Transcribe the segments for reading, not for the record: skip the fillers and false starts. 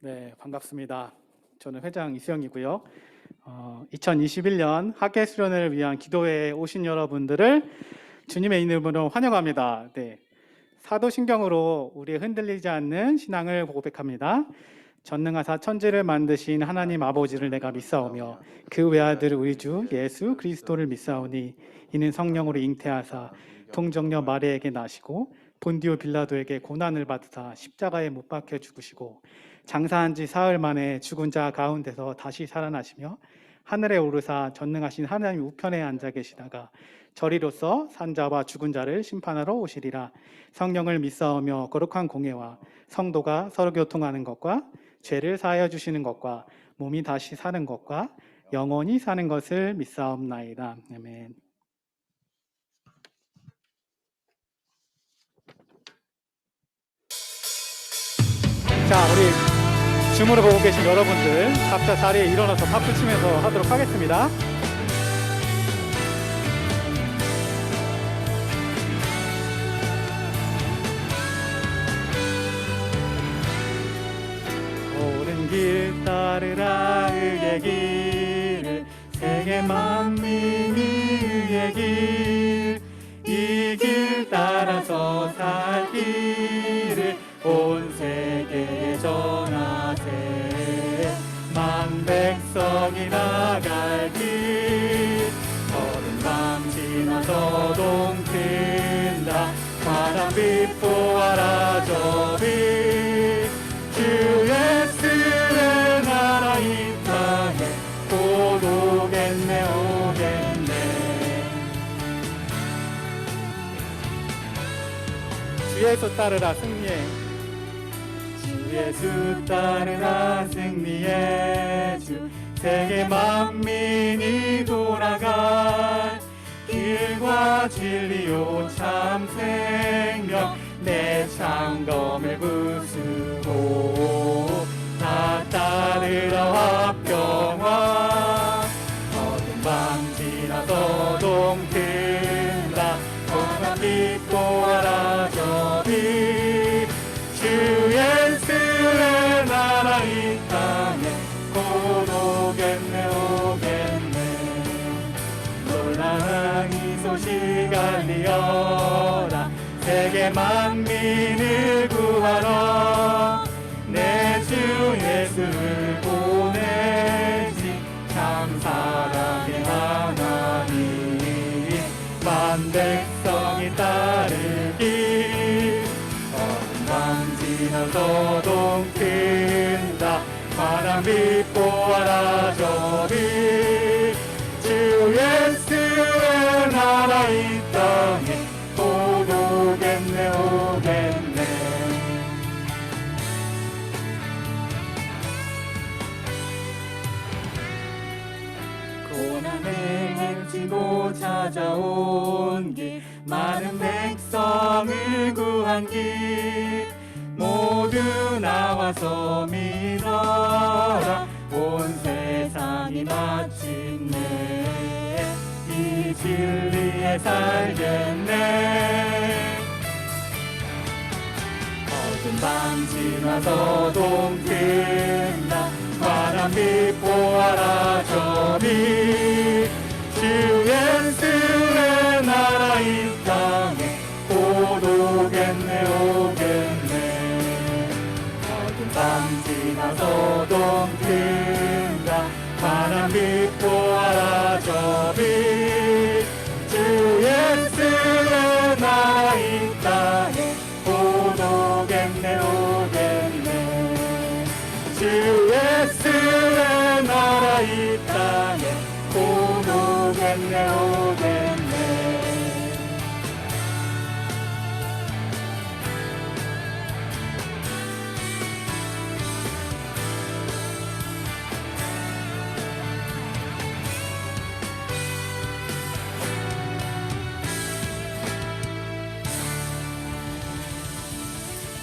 네, 반갑습니다. 저는 회장 이수영이고요. 2021년 학예 수련을 위한 기도회에 오신 여러분들을 주님의 이름으로 환영합니다. 네, 사도신경으로 우리의 흔들리지 않는 신앙을 고백합니다. 전능하사 천지를 만드신 하나님 아버지를 내가 믿사오며 그 외아들 우리 주 예수 그리스도를 믿사오니 이는 성령으로 잉태하사 통정녀 마리아에게 나시고 본디오 빌라도에게 고난을 받으사 십자가에 못 박혀 죽으시고 장사한 지 사흘 만에 죽은 자 가운데서 다시 살아나시며 하늘에 오르사 전능하신 하나님 우편에 앉아 계시다가 저리로서 산자와 죽은 자를 심판하러 오시리라. 성령을 믿사오며 거룩한 공예와 성도가 서로 교통하는 것과 죄를 사하여 주시는 것과 몸이 다시 사는 것과 영원히 사는 것을 믿사옵나이다. 아멘. 자, 우리 줌으로 보고 계신 여러분들 각자 자리에 일어나서 박수 치면서 하도록 하겠습니다. 오른 길 따르라 의의 길을 세계 만민이 의의 길 이 길 따라서 살 길을 온 세계에 전하세 만 백성이 나갈 길 어른 밤 지나서 동튼다 바람 빛보아라 저빛 주 예수의 나라 이 땅에 곧 오겠네 오겠네 주 예수 따르라 승리해 주 예수 따르라 승리해 주 세계 만민이 돌아갈 길과 진리요 참 생명 내 창검을 부수고 다 따르라 화평화 어둠 밤 지나서 동튼다 거룩한 빛 보아라 저빛 주 예수의 나라 이 땅에 곧 오겠네 오겠네 놀라운 이 소식 알리어라 세계 만민을 구하러 내 주 예수를 보내지 참 사랑의 하나님 만 백성이 따르기 밤 지나서 동튼다 바람 빛보아라 저빛 주 예수의 나라 이 땅에 곧 오겠네 오겠네 고난을 헤치고 찾아온 길 많은 백성을 구한 길 모두 나와서 믿어라 온 세상이 마침내 이 진리에 살겠네 어둠 밤 지나서 동튼다 바람 빛 보아라 저빛 주 예수의 나라 이 땅에 곧 오겠네 오겠네 어둠 밤 지나서 동튼다 바람 빛 보아라 저빛 주 예수의 나라 이 땅에 곧 오겠네 오겠네 주 예수의 나라 이 땅에 곧 오겠네 오겠네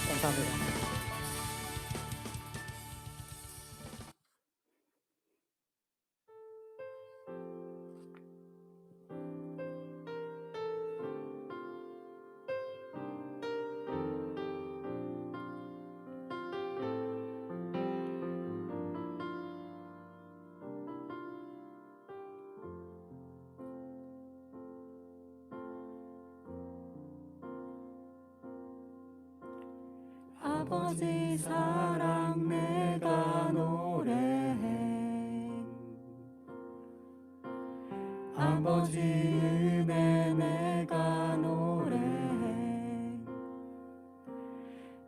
감사합니다. 아버지 사랑 내가 노래해. 아버지 은혜 내가 노래해.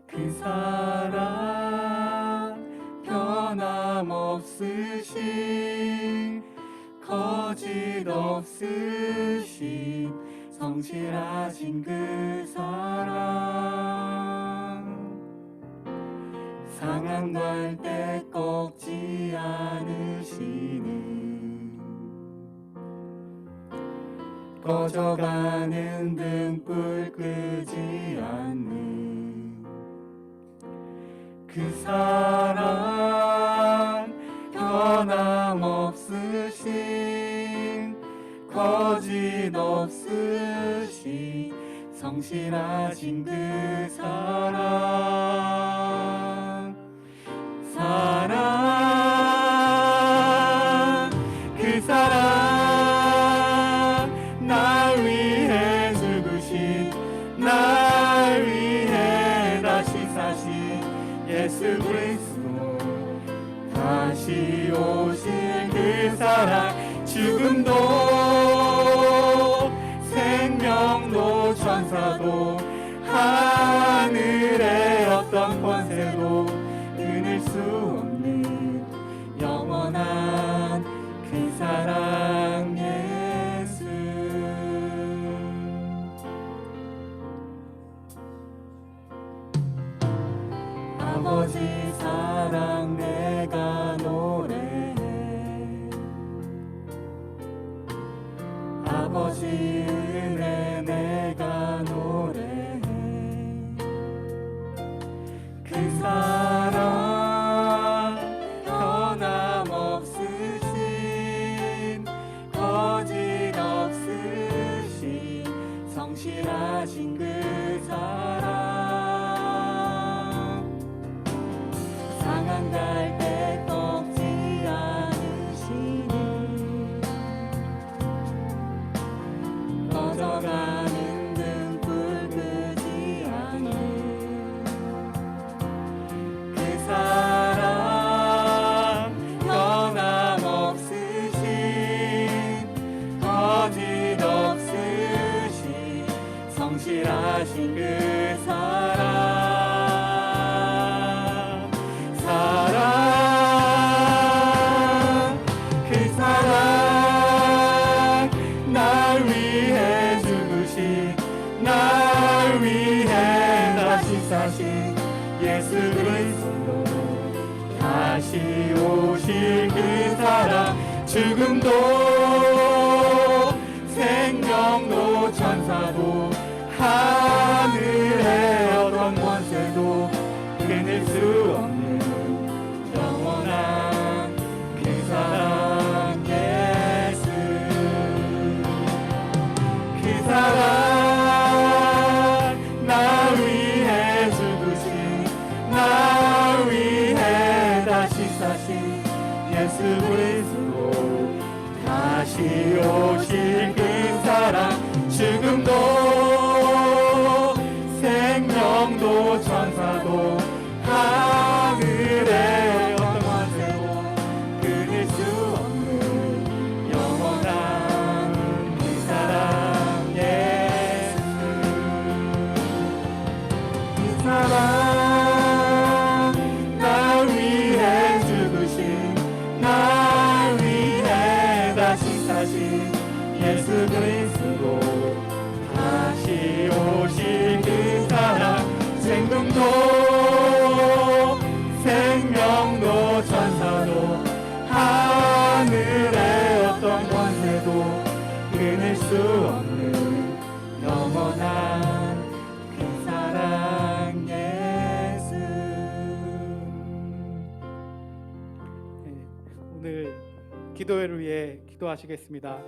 그 사랑 변함없으신 거짓 없으신 성실하신 그 사랑 상한 걸 때 꺾지 않으시는 꺼져가는 등불 끄지 않는 그 사랑 변함없으신 거짓 없으신 성실하신 그 사랑 그 사랑 날 위해 죽으신 날 위해 다시 사신 예수 그리스도 다시 오실 그 사랑 죽음도 생명도 천사도 하늘의 어떤 권세도 끊을 수 없는 영원한 그 사랑 예수. 아버지 사랑 내가 노래해. 아버지 은혜 내가 노래해. 그 사랑 변함없으신 거짓 없으신 성실하신 그 사랑 상한 갈 때 꺾지 않으시는 꺼져가는 등불 끄지 않는 그 사랑 변함없으신 거짓 없으신 성실하신 그 사랑 그 사랑 날 위해 죽으신 날 위해 다시 사신 예수 그리스도 다시 오실 그 사랑 죽음도 생명도 천사도 하늘의 어떤 권세도 끊을 수 없는 영원한 그 사랑 예수. 그 사랑 날 위해 죽으신 날 위해 다시 사신 예수 그리스도 다시 오실 그 사랑 죽음도 생명도 천사도 하늘의 어떤 권세도 끊을 수 없는 영원한 그 사랑 예수. 그 사랑 날 위해 죽으신 날 위해 다시 사신 예수 그리스도 다시 오실 그 사랑 생명도 생명도 천사도 하늘의 어떤 권세도 끊을 수 없는 영원한 그 사랑 예수. 오늘 기도회를 위해 기도하시겠습니다.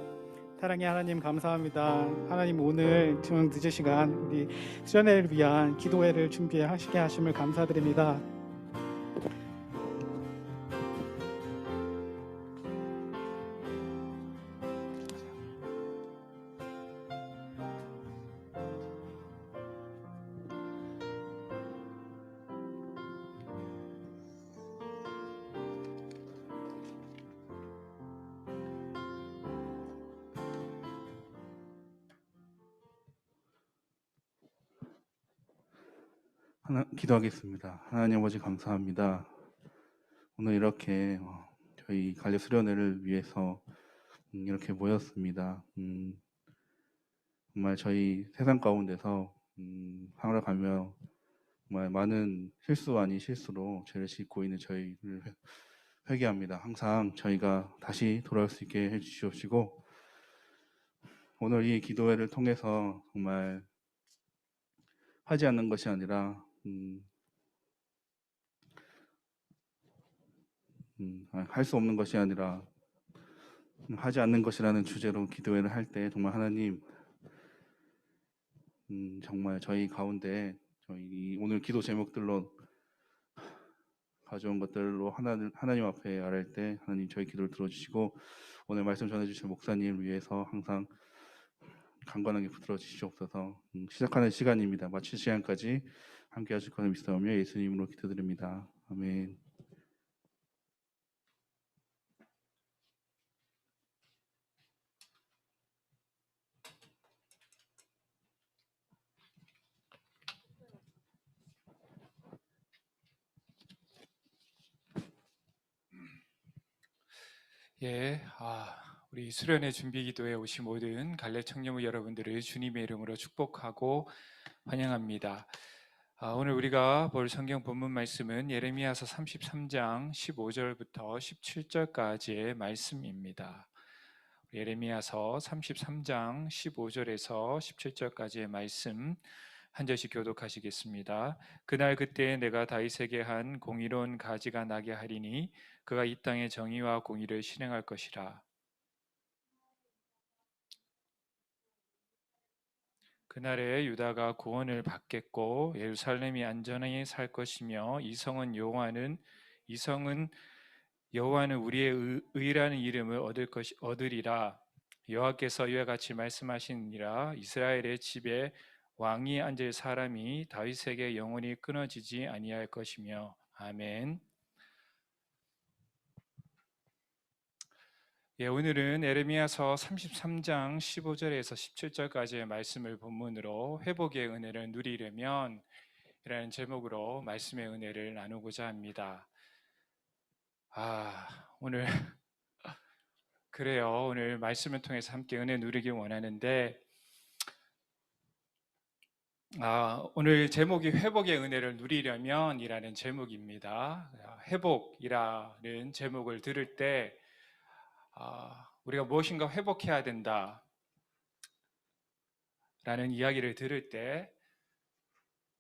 사랑의 하나님 감사합니다. 하나님 오늘 좀 늦은 시간 우리 수련회를 위한 기도회를 준비하시게 하심을 감사드립니다. 기도하겠습니다. 하나님 아버지 감사합니다. 오늘 이렇게 저희 갈렙 수련회를 위해서 이렇게 모였습니다. 정말 저희 세상 가운데서 살아가며 정말 많은 실수 아닌 실수로 죄를 짓고 있는 저희를 회개합니다. 항상 저희가 다시 돌아올 수 있게 해주시옵시고, 오늘 이 기도회를 통해서 정말 하지 않는 것이 아니라 할 수 없는 것이 아니라 하지 않는 것이라는 주제로 기도회를 할 때 정말 하나님, 정말 저희 가운데 저희 오늘 기도 제목들로 가져온 것들로 하나님 앞에 아뢰 때 하나님 저희 기도를 들어주시고, 오늘 말씀 전해주신 목사님을 위해서 항상 강건하게 붙들어 주시옵소서. 시작하는 시간입니다. 마칠 시간까지 함께 하실 것을 믿사오며 예수님으로 기도드립니다. 아멘. 예, 우리 수련회 준비 기도에 오신 모든 갈렙 청년부 여러분들을 주님의 이름으로 축복하고 환영합니다. 오늘 우리가 볼 성경 본문 말씀은 예레미야서 33장 15절부터 17절까지의 말씀입니다. 예레미야서 33장 15절에서 17절까지의 말씀 한 절씩 교독하시겠습니다. 그날 그때 내가 다윗에게 한 공의로운 가지가 나게 하리니 그가 이 땅의 정의와 공의를 실행할 것이라. 그날에 유다가 구원을 받겠고 예루살렘이 안전하게 살 것이며 이 성은 여호와는 우리의 의라는 이름을 얻으리라. 여호와께서 이와 같이 말씀하시니라. 이스라엘의 집에 왕이 앉을 사람이 다윗에게 영원히 끊어지지 아니할 것이며. 아멘. 예, 오늘은 예레미야서 33장 15절에서 17절까지의 말씀을 본문으로 회복의 은혜를 누리려면 이라는 제목으로 말씀의 은혜를 나누고자 합니다. 오늘 그래요. 오늘 말씀을 통해서 함께 은혜 누리길 원하는데 오늘 제목이 회복의 은혜를 누리려면 이라는 제목입니다. 회복이라는 제목을 들을 때 우리가 무엇인가 회복해야 된다 라는 이야기를 들을 때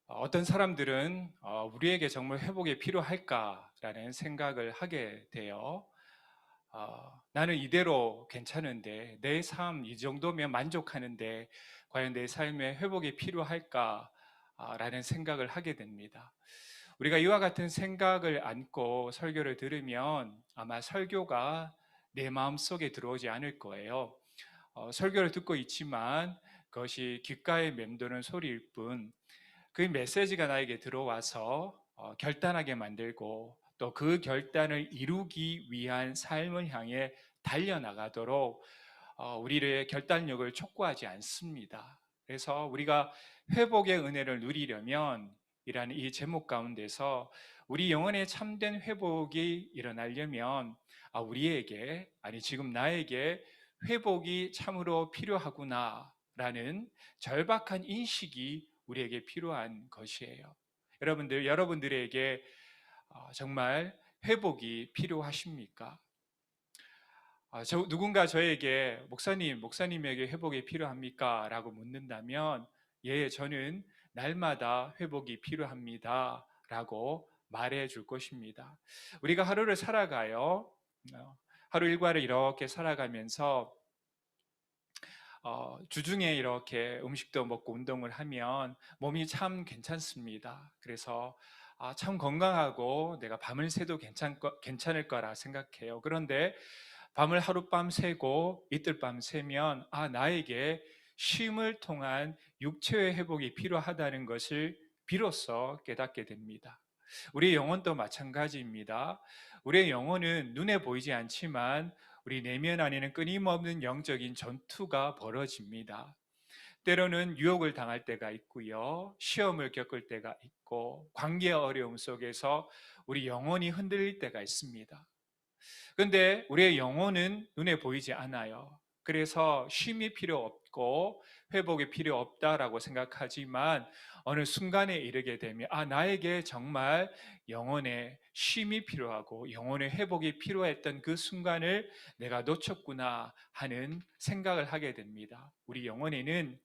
어떤 사람들은 우리에게 정말 회복이 필요할까라는 생각을 하게 돼요. 나는 이대로 괜찮은데, 내 삶 이 정도면 만족하는데 과연 내 삶에 회복이 필요할까라는 생각을 하게 됩니다. 우리가 이와 같은 생각을 안고 설교를 들으면 아마 설교가 내 마음속에 들어오지 않을 거예요. 설교를 듣고 있지만 그것이 귓가에 맴도는 소리일 뿐, 그 메시지가 나에게 들어와서 결단하게 만들고 또 그 결단을 이루기 위한 삶을 향해 달려나가도록 우리의 결단력을 촉구하지 않습니다. 그래서 우리가 회복의 은혜를 누리려면 이라는 이 제목 가운데서 우리 영혼의 참된 회복이 일어나려면 우리에게, 아니 지금 나에게 회복이 참으로 필요하구나라는 절박한 인식이 우리에게 필요한 것이에요. 여러분들에게 정말 회복이 필요하십니까? 누군가 저에게 목사님에게 회복이 필요합니까? 라고 묻는다면 예, 저는 날마다 회복이 필요합니다 라고 말해 줄 것입니다. 우리가 하루를 살아가요. 하루 일과를 이렇게 살아가면서 주중에 이렇게 음식도 먹고 운동을 하면 몸이 참 괜찮습니다. 그래서 참 건강하고 내가 밤을 새도 괜찮을 거라 생각해요. 그런데 밤을 하룻밤 새고 이틀 밤 새면 나에게 쉼을 통한 육체의 회복이 필요하다는 것을 비로소 깨닫게 됩니다. 우리의 영혼도 마찬가지입니다. 우리의 영혼은 눈에 보이지 않지만 우리 내면 안에는 끊임없는 영적인 전투가 벌어집니다. 때로는 유혹을 당할 때가 있고요. 시험을 겪을 때가 있고 관계 어려움 속에서 우리 영혼이 흔들릴 때가 있습니다. 그런데 우리의 영혼은 눈에 보이지 않아요. 그래서 쉼이 필요 없고 회복이 필요 없다라고 생각하지만 어느 순간에 이르게 되면 나에게 정말 영혼의 쉼이 필요하고 영혼의 회복이 필요했던 그 순간을 내가 놓쳤구나 하는 생각을 하게 됩니다. 우리 영혼에는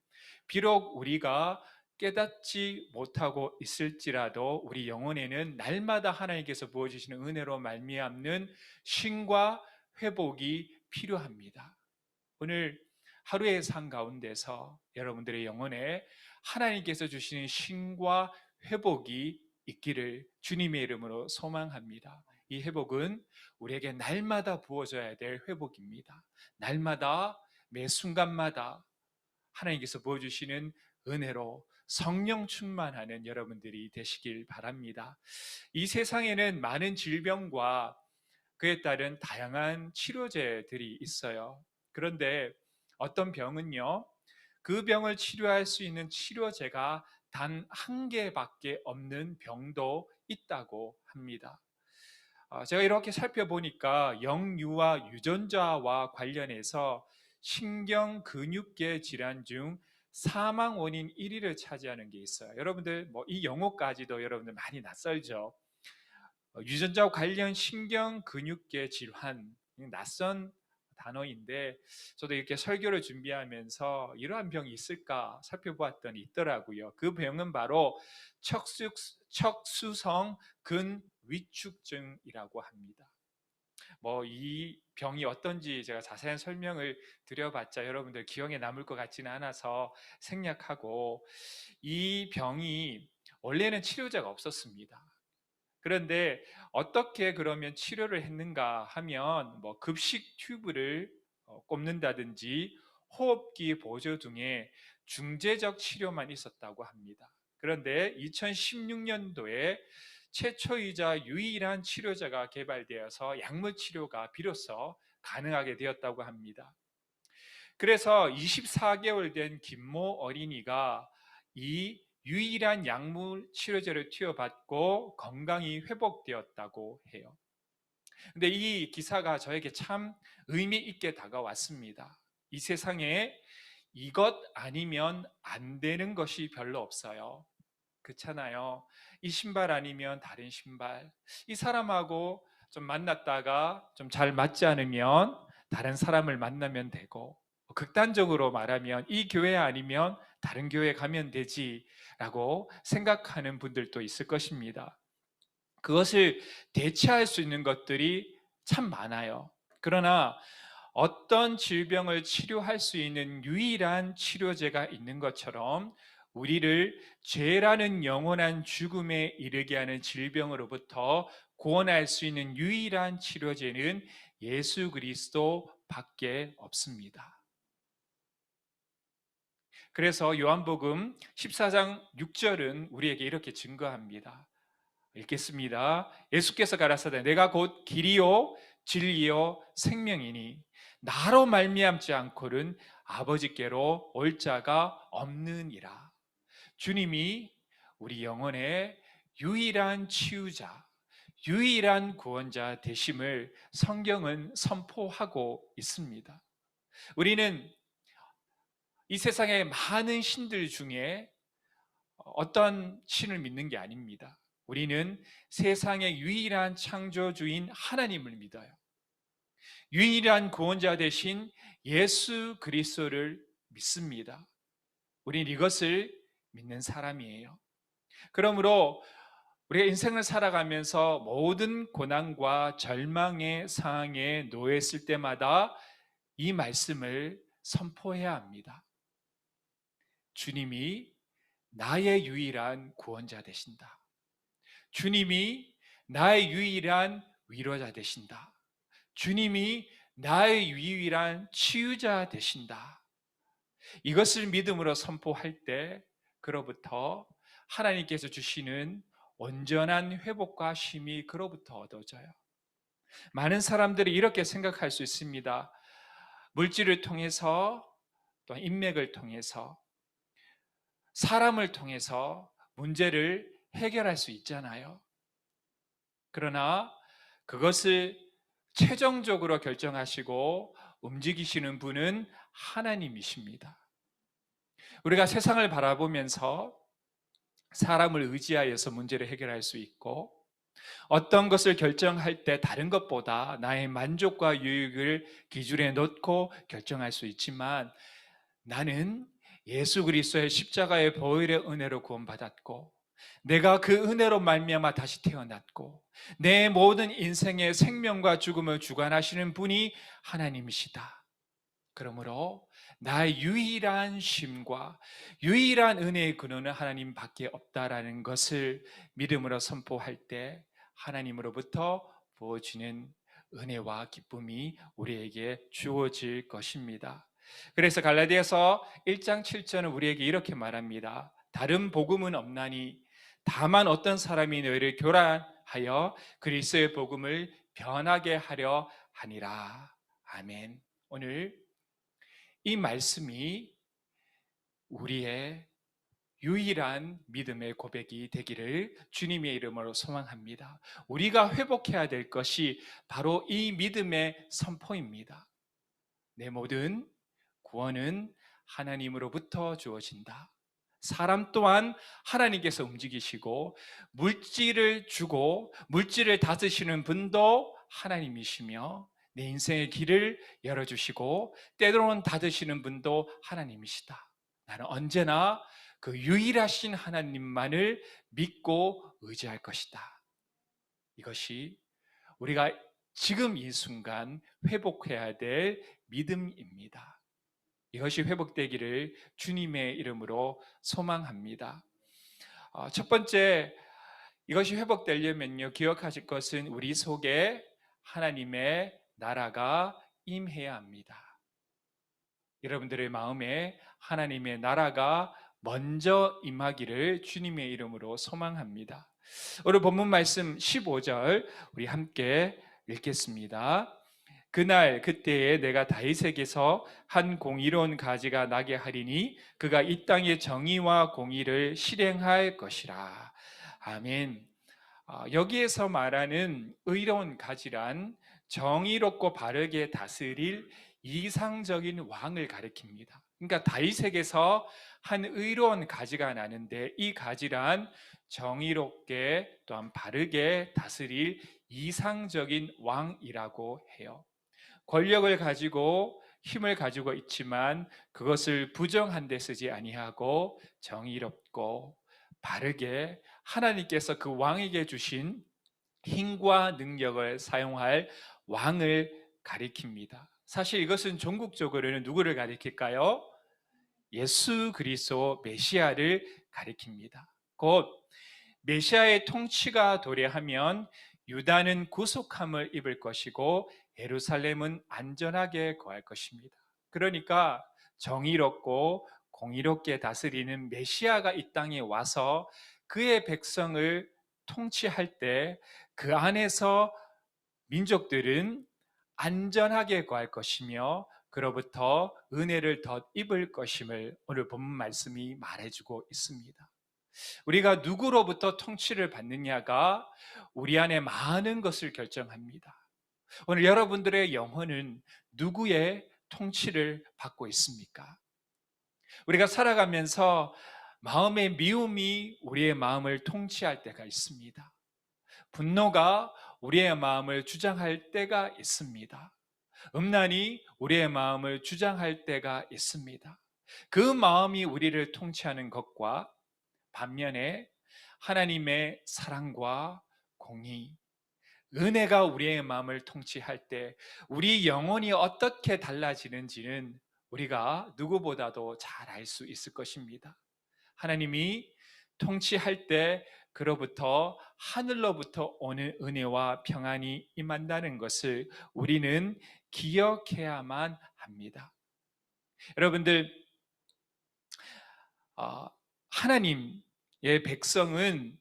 비록 우리가 깨닫지 못하고 있을지라도 우리 영혼에는 날마다 하나님께서 부어주시는 은혜로 말미암는 쉼과 회복이 필요합니다. 오늘 하루의 삶 가운데서 여러분들의 영혼에 하나님께서 주시는 쉼과 회복이 있기를 주님의 이름으로 소망합니다. 이 회복은 우리에게 날마다 부어져야 될 회복입니다. 날마다 매 순간마다 하나님께서 부어주시는 은혜로 성령 충만하는 여러분들이 되시길 바랍니다. 이 세상에는 많은 질병과 그에 따른 다양한 치료제들이 있어요. 그런데 어떤 병은요, 그 병을 치료할 수 있는 치료제가 단 한 개밖에 없는 병도 있다고 합니다. 제가 이렇게 살펴보니까 영유아 유전자와 관련해서 신경근육계 질환 중 사망 원인 1위를 차지하는 게 있어요. 여러분들 이 용어까지도 여러분들 많이 낯설죠. 유전자 관련 신경근육계 질환, 낯선 단어인데 저도 이렇게 설교를 준비하면서 이러한 병이 있을까 살펴보았더니 있더라고요. 그 병은 바로 척수성 근위축증이라고 합니다. 이 병이 어떤지 제가 자세한 설명을 드려봤자 여러분들 기억에 남을 것 같지는 않아서 생략하고, 이 병이 원래는 치료제가 없었습니다. 그런데 어떻게 그러면 치료를 했는가 하면 급식 튜브를 꼽는다든지 호흡기 보조 등의 중재적 치료만 있었다고 합니다. 그런데 2016년도에 최초이자 유일한 치료제가 개발되어서 약물 치료가 비로소 가능하게 되었다고 합니다. 그래서 24개월 된 김모 어린이가 이 유일한 약물 치료제를 투여받고 건강이 회복되었다고 해요. 근데 이 기사가 저에게 참 의미 있게 다가왔습니다. 이 세상에 이것 아니면 안 되는 것이 별로 없어요. 그렇잖아요. 이 신발 아니면 다른 신발. 이 사람하고 좀 만났다가 좀 잘 맞지 않으면 다른 사람을 만나면 되고, 극단적으로 말하면 이 교회 아니면 다른 교회 가면 되지라고 생각하는 분들도 있을 것입니다. 그것을 대체할 수 있는 것들이 참 많아요. 그러나 어떤 질병을 치료할 수 있는 유일한 치료제가 있는 것처럼 우리를 죄라는 영원한 죽음에 이르게 하는 질병으로부터 구원할 수 있는 유일한 치료제는 예수 그리스도밖에 없습니다. 그래서 요한복음 14장 6절은 우리에게 이렇게 증거합니다. 읽겠습니다. 예수께서 가라사대 내가 곧 길이요 진리요 생명이니 나로 말미암지 않고는 아버지께로 올 자가 없느니라. 주님이 우리 영혼의 유일한 치유자, 유일한 구원자 되심을 성경은 선포하고 있습니다. 우리는 이 세상의 많은 신들 중에 어떤 신을 믿는 게 아닙니다. 우리는 세상의 유일한 창조주인 하나님을 믿어요. 유일한 구원자 되신 예수 그리스도를 믿습니다. 우리는 이것을 믿는 사람이에요. 그러므로 우리가 인생을 살아가면서 모든 고난과 절망의 상황에 놓였을 때마다 이 말씀을 선포해야 합니다. 주님이 나의 유일한 구원자 되신다. 주님이 나의 유일한 위로자 되신다. 주님이 나의 유일한 치유자 되신다. 이것을 믿음으로 선포할 때 그로부터 하나님께서 주시는 온전한 회복과 쉼이 그로부터 얻어져요. 많은 사람들이 이렇게 생각할 수 있습니다. 물질을 통해서 또 인맥을 통해서 사람을 통해서 문제를 해결할 수 있잖아요. 그러나 그것을 최종적으로 결정하시고 움직이시는 분은 하나님이십니다. 우리가 세상을 바라보면서 사람을 의지하여서 문제를 해결할 수 있고, 어떤 것을 결정할 때 다른 것보다 나의 만족과 유익을 기준에 놓고 결정할 수 있지만, 나는 예수 그리스도의 십자가의 보혈의 은혜로 구원받았고, 내가 그 은혜로 말미암아 다시 태어났고, 내 모든 인생의 생명과 죽음을 주관하시는 분이 하나님이시다. 그러므로 나의 유일한 쉼과 유일한 은혜의 근원은 하나님밖에 없다라는 것을 믿음으로 선포할 때 하나님으로부터 부어지는 은혜와 기쁨이 우리에게 주어질 것입니다. 그래서 갈라디아서 1장 7절은 우리에게 이렇게 말합니다. 다른 복음은 없나니 다만 어떤 사람이 너희를 교란하여 그리스도의 복음을 변하게 하려 하니라. 아멘. 오늘 이 말씀이 우리의 유일한 믿음의 고백이 되기를 주님의 이름으로 소망합니다. 우리가 회복해야 될 것이 바로 이 믿음의 선포입니다. 내 모든 구원은 하나님으로부터 주어진다. 사람 또한 하나님께서 움직이시고, 물질을 주고 물질을 다스리시는 분도 하나님이시며, 내 인생의 길을 열어주시고 때로는 닫으시는 분도 하나님이시다. 나는 언제나 그 유일하신 하나님만을 믿고 의지할 것이다. 이것이 우리가 지금 이 순간 회복해야 될 믿음입니다. 이것이 회복되기를 주님의 이름으로 소망합니다. 첫 번째, 이것이 회복되려면요, 기억하실 것은 우리 속에 하나님의 나라가 임해야 합니다. 여러분들의 마음에 하나님의 나라가 먼저 임하기를 주님의 이름으로 소망합니다. 오늘 본문 말씀 15절 우리 함께 읽겠습니다. 그날 그때에 내가 다윗에게서 한 공의로운 가지가 나게 하리니 그가 이 땅의 정의와 공의를 실행할 것이라. 아멘. 여기에서 말하는 의로운 가지란 정의롭고 바르게 다스릴 이상적인 왕을 가리킵니다. 그러니까 다윗에게서 한 의로운 가지가 나는데, 이 가지란 정의롭게 또한 바르게 다스릴 이상적인 왕이라고 해요. 권력을 가지고 힘을 가지고 있지만 그것을 부정한 데 쓰지 아니하고 정의롭고 바르게 하나님께서 그 왕에게 주신 힘과 능력을 사용할 왕을 가리킵니다. 사실 이것은 종국적으로는 누구를 가리킬까요? 예수 그리스도 메시아를 가리킵니다. 곧 메시아의 통치가 도래하면 유다는 구속함을 입을 것이고 예루살렘은 안전하게 거할 것입니다. 그러니까 정의롭고 공의롭게 다스리는 메시아가 이 땅에 와서 그의 백성을 통치할 때 그 안에서 민족들은 안전하게 거할 것이며 그로부터 은혜를 더 입을 것임을 오늘 본문 말씀이 말해주고 있습니다. 우리가 누구로부터 통치를 받느냐가 우리 안에 많은 것을 결정합니다. 오늘 여러분들의 영혼은 누구의 통치를 받고 있습니까? 우리가 살아가면서 마음의 미움이 우리의 마음을 통치할 때가 있습니다. 분노가 우리의 마음을 주장할 때가 있습니다. 음란이 우리의 마음을 주장할 때가 있습니다. 그 마음이 우리를 통치하는 것과 반면에 하나님의 사랑과 공의, 은혜가 우리의 마음을 통치할 때 우리 영혼이 어떻게 달라지는지는 우리가 누구보다도 잘 알 수 있을 것입니다. 하나님이 통치할 때 그로부터 하늘로부터 오는 은혜와 평안이 임한다는 것을 우리는 기억해야만 합니다. 여러분들, 하나님의 백성은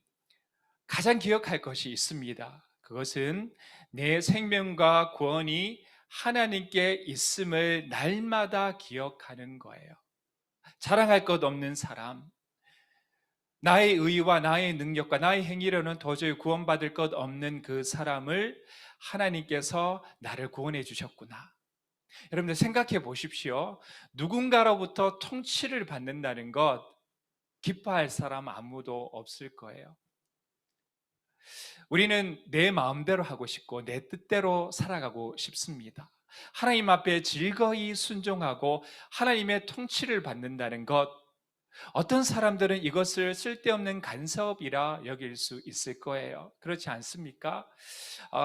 가장 기억할 것이 있습니다. 그것은 내 생명과 구원이 하나님께 있음을 날마다 기억하는 거예요. 자랑할 것 없는 사람, 나의 의와 나의 능력과 나의 행위로는 도저히 구원받을 것 없는 그 사람을 하나님께서 나를 구원해 주셨구나. 여러분들 생각해 보십시오. 누군가로부터 통치를 받는다는 것 기뻐할 사람 아무도 없을 거예요. 우리는 내 마음대로 하고 싶고 내 뜻대로 살아가고 싶습니다. 하나님 앞에 즐거이 순종하고 하나님의 통치를 받는다는 것, 어떤 사람들은 이것을 쓸데없는 간섭이라 여길 수 있을 거예요. 그렇지 않습니까?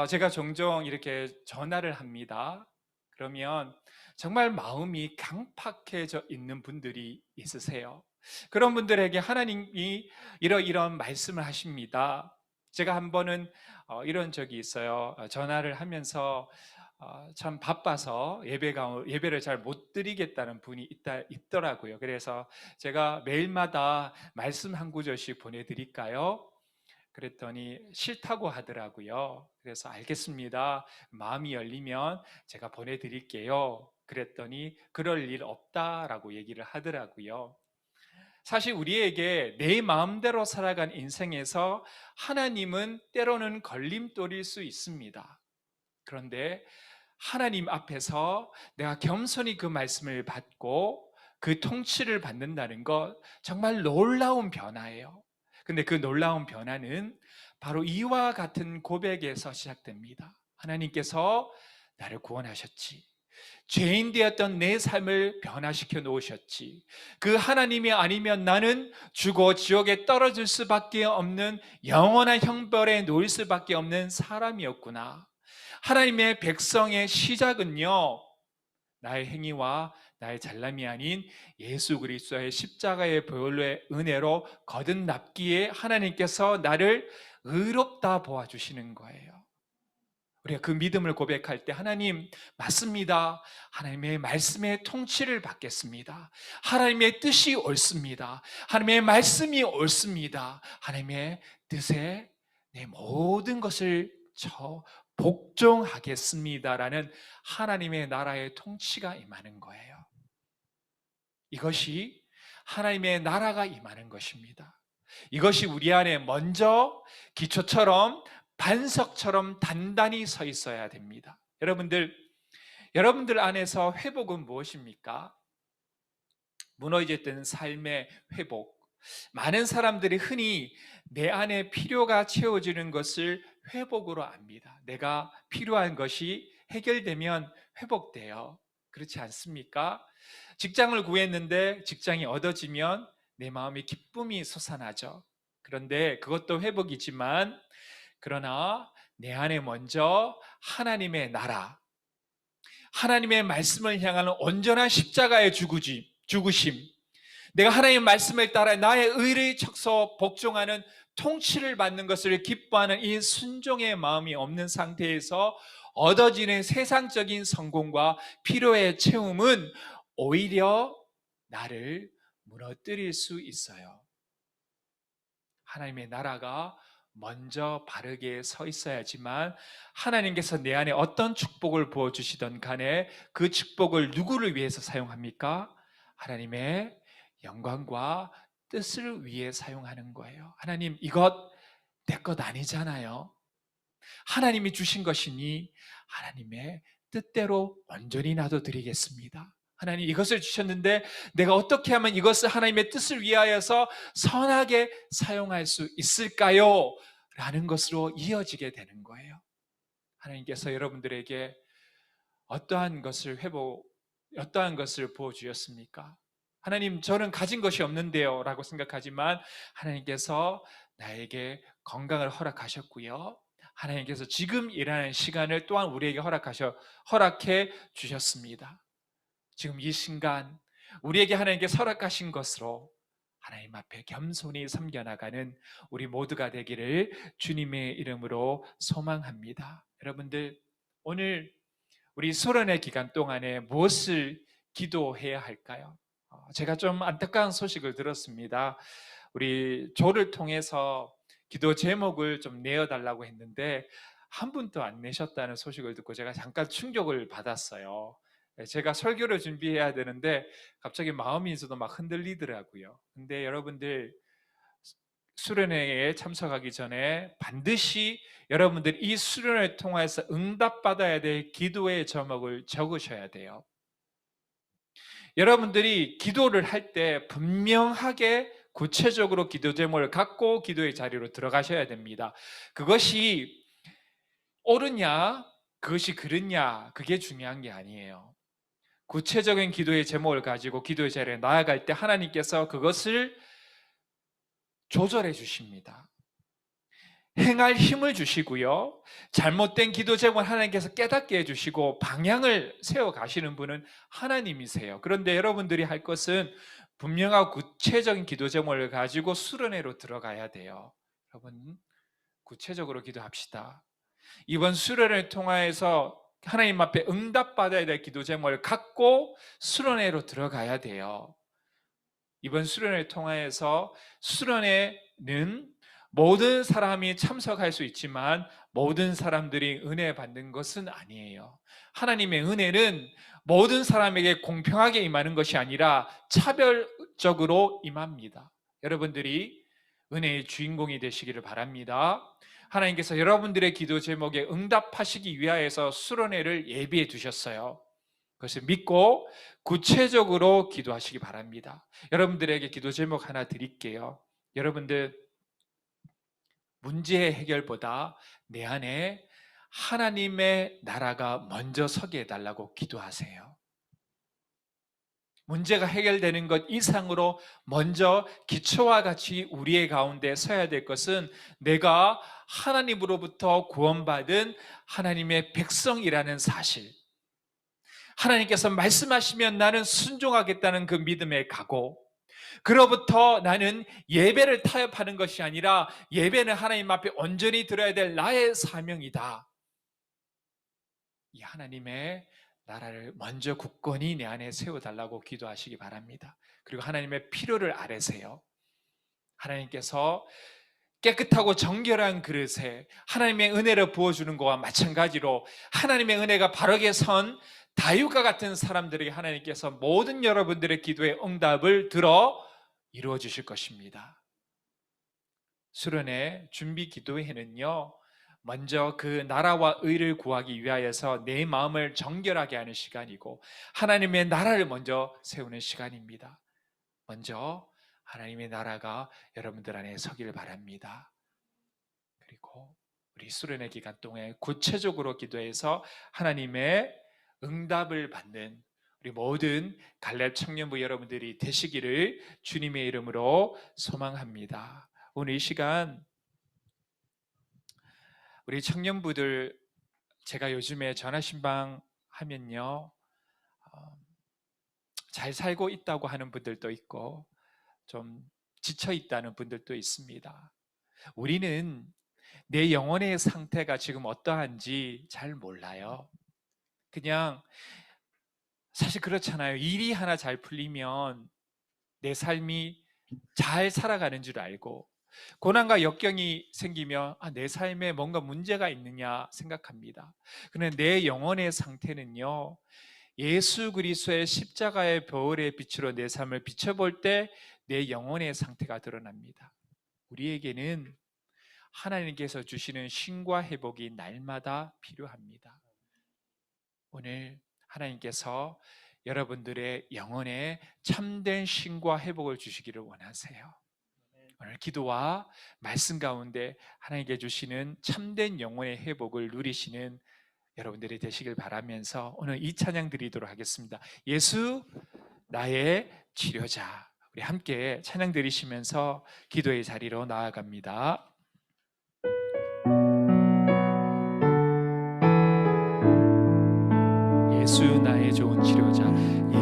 제가 종종 이렇게 전화를 합니다. 그러면 정말 마음이 강팍해져 있는 분들이 있으세요. 그런 분들에게 하나님이 이런 말씀을 하십니다. 제가 한 번은 이런 적이 있어요. 전화를 하면서 참 바빠서 예배를 잘 못 드리겠다는 분이 있더라고요. 그래서 제가 매일마다 말씀 한 구절씩 보내드릴까요? 그랬더니 싫다고 하더라고요. 그래서 알겠습니다. 마음이 열리면 제가 보내드릴게요. 그랬더니 그럴 일 없다라고 얘기를 하더라고요. 사실 우리에게 내 마음대로 살아간 인생에서 하나님은 때로는 걸림돌일 수 있습니다. 그런데 하나님 앞에서 내가 겸손히 그 말씀을 받고 그 통치를 받는다는 것 정말 놀라운 변화예요. 근데 그 놀라운 변화는 바로 이와 같은 고백에서 시작됩니다. 하나님께서 나를 구원하셨지. 죄인 되었던 내 삶을 변화시켜 놓으셨지. 그 하나님이 아니면 나는 죽어 지옥에 떨어질 수밖에 없는 영원한 형벌에 놓일 수밖에 없는 사람이었구나. 하나님의 백성의 시작은요, 나의 행위와 나의 잘남이 아닌 예수 그리스도의 십자가의 보혈의 은혜로 거듭납기에 하나님께서 나를 의롭다 보아주시는 거예요. 우리가 그 믿음을 고백할 때 하나님 맞습니다. 하나님의 말씀의 통치를 받겠습니다. 하나님의 뜻이 옳습니다. 하나님의 말씀이 옳습니다. 하나님의 뜻에 내 모든 것을 복종하겠습니다라는 하나님의 나라의 통치가 임하는 거예요. 이것이 하나님의 나라가 임하는 것입니다. 이것이 우리 안에 먼저 기초처럼 반석처럼 단단히 서 있어야 됩니다. 여러분들 안에서 회복은 무엇입니까? 무너졌던 삶의 회복. 많은 사람들이 흔히 내 안에 필요가 채워지는 것을 회복으로 압니다. 내가 필요한 것이 해결되면 회복돼요. 그렇지 않습니까? 직장을 구했는데 직장이 얻어지면 내 마음에 기쁨이 솟아나죠. 그런데 그것도 회복이지만 그러나 내 안에 먼저 하나님의 나라, 하나님의 말씀을 향하는 온전한 십자가의 죽으심, 내가 하나님의 말씀을 따라 나의 의를 척서 복종하는 통치를 받는 것을 기뻐하는 이 순종의 마음이 없는 상태에서 얻어지는 세상적인 성공과 필요의 채움은 오히려 나를 무너뜨릴 수 있어요. 하나님의 나라가 먼저 바르게 서 있어야지만 하나님께서 내 안에 어떤 축복을 부어주시던 간에 그 축복을 누구를 위해서 사용합니까? 하나님의 영광과 뜻을 위해 사용하는 거예요. 하나님, 이것 내 것 아니잖아요. 하나님이 주신 것이니 하나님의 뜻대로 온전히 놔둬드리겠습니다. 하나님, 이것을 주셨는데 내가 어떻게 하면 이것을 하나님의 뜻을 위하여서 선하게 사용할 수 있을까요? 라는 것으로 이어지게 되는 거예요. 하나님께서 여러분들에게 어떠한 것을 부어주셨습니까? 하나님, 저는 가진 것이 없는데요 라고 생각하지만 하나님께서 나에게 건강을 허락하셨고요, 하나님께서 지금 일하는 시간을 또한 우리에게 허락해 주셨습니다. 지금 이 순간 우리에게 하나님께 허락하신 것으로 하나님 앞에 겸손히 섬겨나가는 우리 모두가 되기를 주님의 이름으로 소망합니다. 여러분들, 오늘 우리 수련회 기간 동안에 무엇을 기도해야 할까요? 제가 좀 안타까운 소식을 들었습니다. 우리 조를 통해서 기도 제목을 좀 내어달라고 했는데 한 분도 안 내셨다는 소식을 듣고 제가 잠깐 충격을 받았어요. 제가 설교를 준비해야 되는데 갑자기 마음이 저도 막 흔들리더라고요. 근데 여러분들, 수련회에 참석하기 전에 반드시 여러분들 이 수련회를 통해서 응답받아야 될 기도의 제목을 적으셔야 돼요. 여러분들이 기도를 할 때 분명하게 구체적으로 기도 제목을 갖고 기도의 자리로 들어가셔야 됩니다. 그것이 옳으냐, 그것이 그르냐, 그게 중요한 게 아니에요. 구체적인 기도의 제목을 가지고 기도의 자리에 나아갈 때 하나님께서 그것을 조절해 주십니다. 행할 힘을 주시고요. 잘못된 기도 제목을 하나님께서 깨닫게 해주시고 방향을 세워 가시는 분은 하나님이세요. 그런데 여러분들이 할 것은 분명하고 구체적인 기도 제목을 가지고 수련회로 들어가야 돼요. 여러분, 구체적으로 기도합시다. 이번 수련회를 통해서 하나님 앞에 응답받아야 될 기도 제목을 갖고 수련회로 들어가야 돼요. 이번 수련회를 통해서 수련회는 모든 사람이 참석할 수 있지만 모든 사람들이 은혜 받는 것은 아니에요. 하나님의 은혜는 모든 사람에게 공평하게 임하는 것이 아니라 차별적으로 임합니다. 여러분들이 은혜의 주인공이 되시기를 바랍니다. 하나님께서 여러분들의 기도 제목에 응답하시기 위하여서 수련회를 예비해 두셨어요. 그것을 믿고 구체적으로 기도하시기 바랍니다. 여러분들에게 기도 제목 하나 드릴게요. 여러분들, 문제의 해결보다 내 안에 하나님의 나라가 먼저 서게 해달라고 기도하세요. 문제가 해결되는 것 이상으로 먼저 기초와 같이 우리의 가운데 서야 될 것은 내가 하나님으로부터 구원받은 하나님의 백성이라는 사실, 하나님께서 말씀하시면 나는 순종하겠다는 그 믿음의 각오, 그로부터 나는 예배를 타협하는 것이 아니라 예배는 하나님 앞에 온전히 드려야 될 나의 사명이다. 이 하나님의 나라를 먼저 굳건히 내 안에 세워달라고 기도하시기 바랍니다. 그리고 하나님의 필요를 아뢰세요. 하나님께서 깨끗하고 정결한 그릇에 하나님의 은혜를 부어주는 것과 마찬가지로 하나님의 은혜가 바르게 선 다윗과 같은 사람들에게 하나님께서 모든 여러분들의 기도의 응답을 들어 이루어 주실 것입니다. 수련회 준비 기도회는요, 먼저 그 나라와 의를 구하기 위하여서 내 마음을 정결하게 하는 시간이고 하나님의 나라를 먼저 세우는 시간입니다. 먼저 하나님의 나라가 여러분들 안에 서기를 바랍니다. 그리고 우리 수련회 기간 동안 구체적으로 기도해서 하나님의 응답을 받는 우리 모든 갈렙 청년부 여러분들이 되시기를 주님의 이름으로 소망합니다. 오늘 이 시간 우리 청년부들, 제가 요즘에 전화신방 하면요, 잘 살고 있다고 하는 분들도 있고 좀 지쳐 있다는 분들도 있습니다. 우리는 내 영혼의 상태가 지금 어떠한지 잘 몰라요. 그냥 사실 그렇잖아요. 일이 하나 잘 풀리면 내 삶이 잘 살아가는 줄 알고, 고난과 역경이 생기면 내 삶에 뭔가 문제가 있느냐 생각합니다. 그런데 내 영혼의 상태는요, 예수 그리스도의 십자가의 보혈의 빛으로 내 삶을 비춰볼 때 내 영혼의 상태가 드러납니다. 우리에게는 하나님께서 주시는 쉼과 회복이 날마다 필요합니다. 오늘 하나님께서 여러분들의 영혼에 참된 쉼과 회복을 주시기를 원하세요. 오늘 기도와 말씀 가운데 하나님께 주시는 참된 영혼의 회복을 누리시는 여러분들이 되시길 바라면서 오늘 이 찬양 드리도록 하겠습니다. 예수 나의 치료자. 우리 함께 찬양 드리시면서 기도의 자리로 나아갑니다. 예수 나의 좋은 치료자,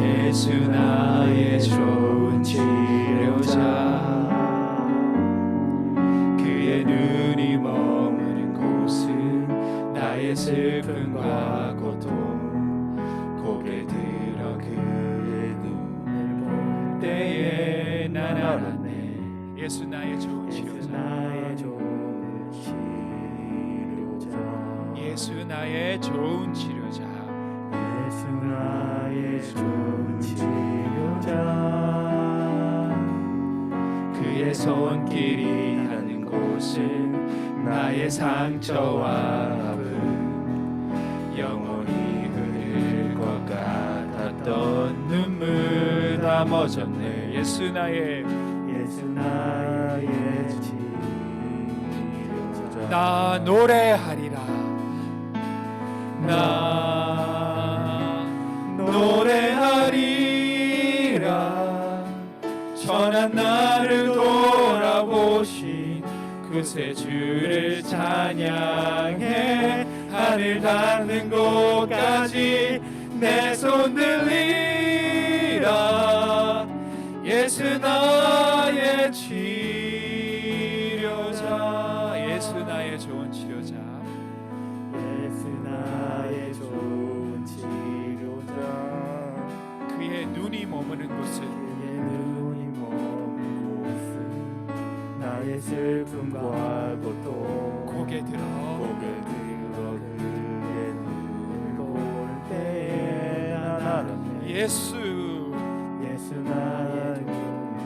예수 나의 좋은 치료자, 그의 눈이 머무는 곳은 나의 슬픔과 고통, 고개 들어 그의 눈을 볼 때에 난 알았네. 예수 나의 좋은 예수 치료자, 나의 좋은 치료자, 예수 나의 좋은 치료자, 예수 나의 좋은 치료자, 그의 그의 손길이 닿는 곳은 나의 상처와 아픔 영원히 흐를 것 같았던 눈물 다 멎었네. 예수 나의 치료자. 나 노래하리라. 나 노래하리라. 선한 나를 돌아보신 그새 주를 찬양해. 하늘 닿는 곳까지 내 손 들리라. 예수 나의 치료자. 예수 나의 좋은 치료자. 예수 나의 좋은 치료자. 그의 눈이 머무는 곳은 그의 눈이 머문 곳은 나의 슬픔과 고통. 고개 들어 그의 눈을 볼 때에 난 알았네. 예수 나의 좋은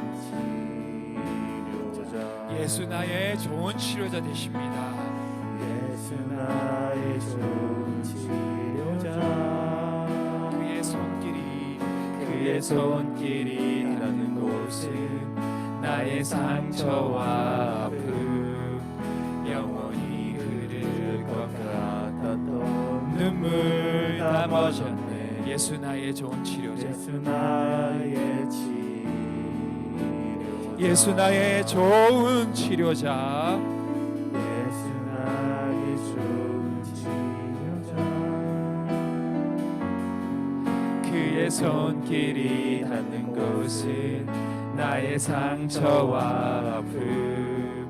치료자. 예수 나의 좋은 치료자 되십니다. 예수 나의 좋은 치료자. 그의 손길이 닿는 곳은 나의 상처와 아픔 영원히 흐를 것 같았던 눈물 다 멎었네. 예수 나의 좋은 치료자. 예수 나의 치료자. 예수 나의 좋은 치료자. 예수 나의 좋은 치료자. 그의 손길이 닿는 곳은 나의 상처와 아픔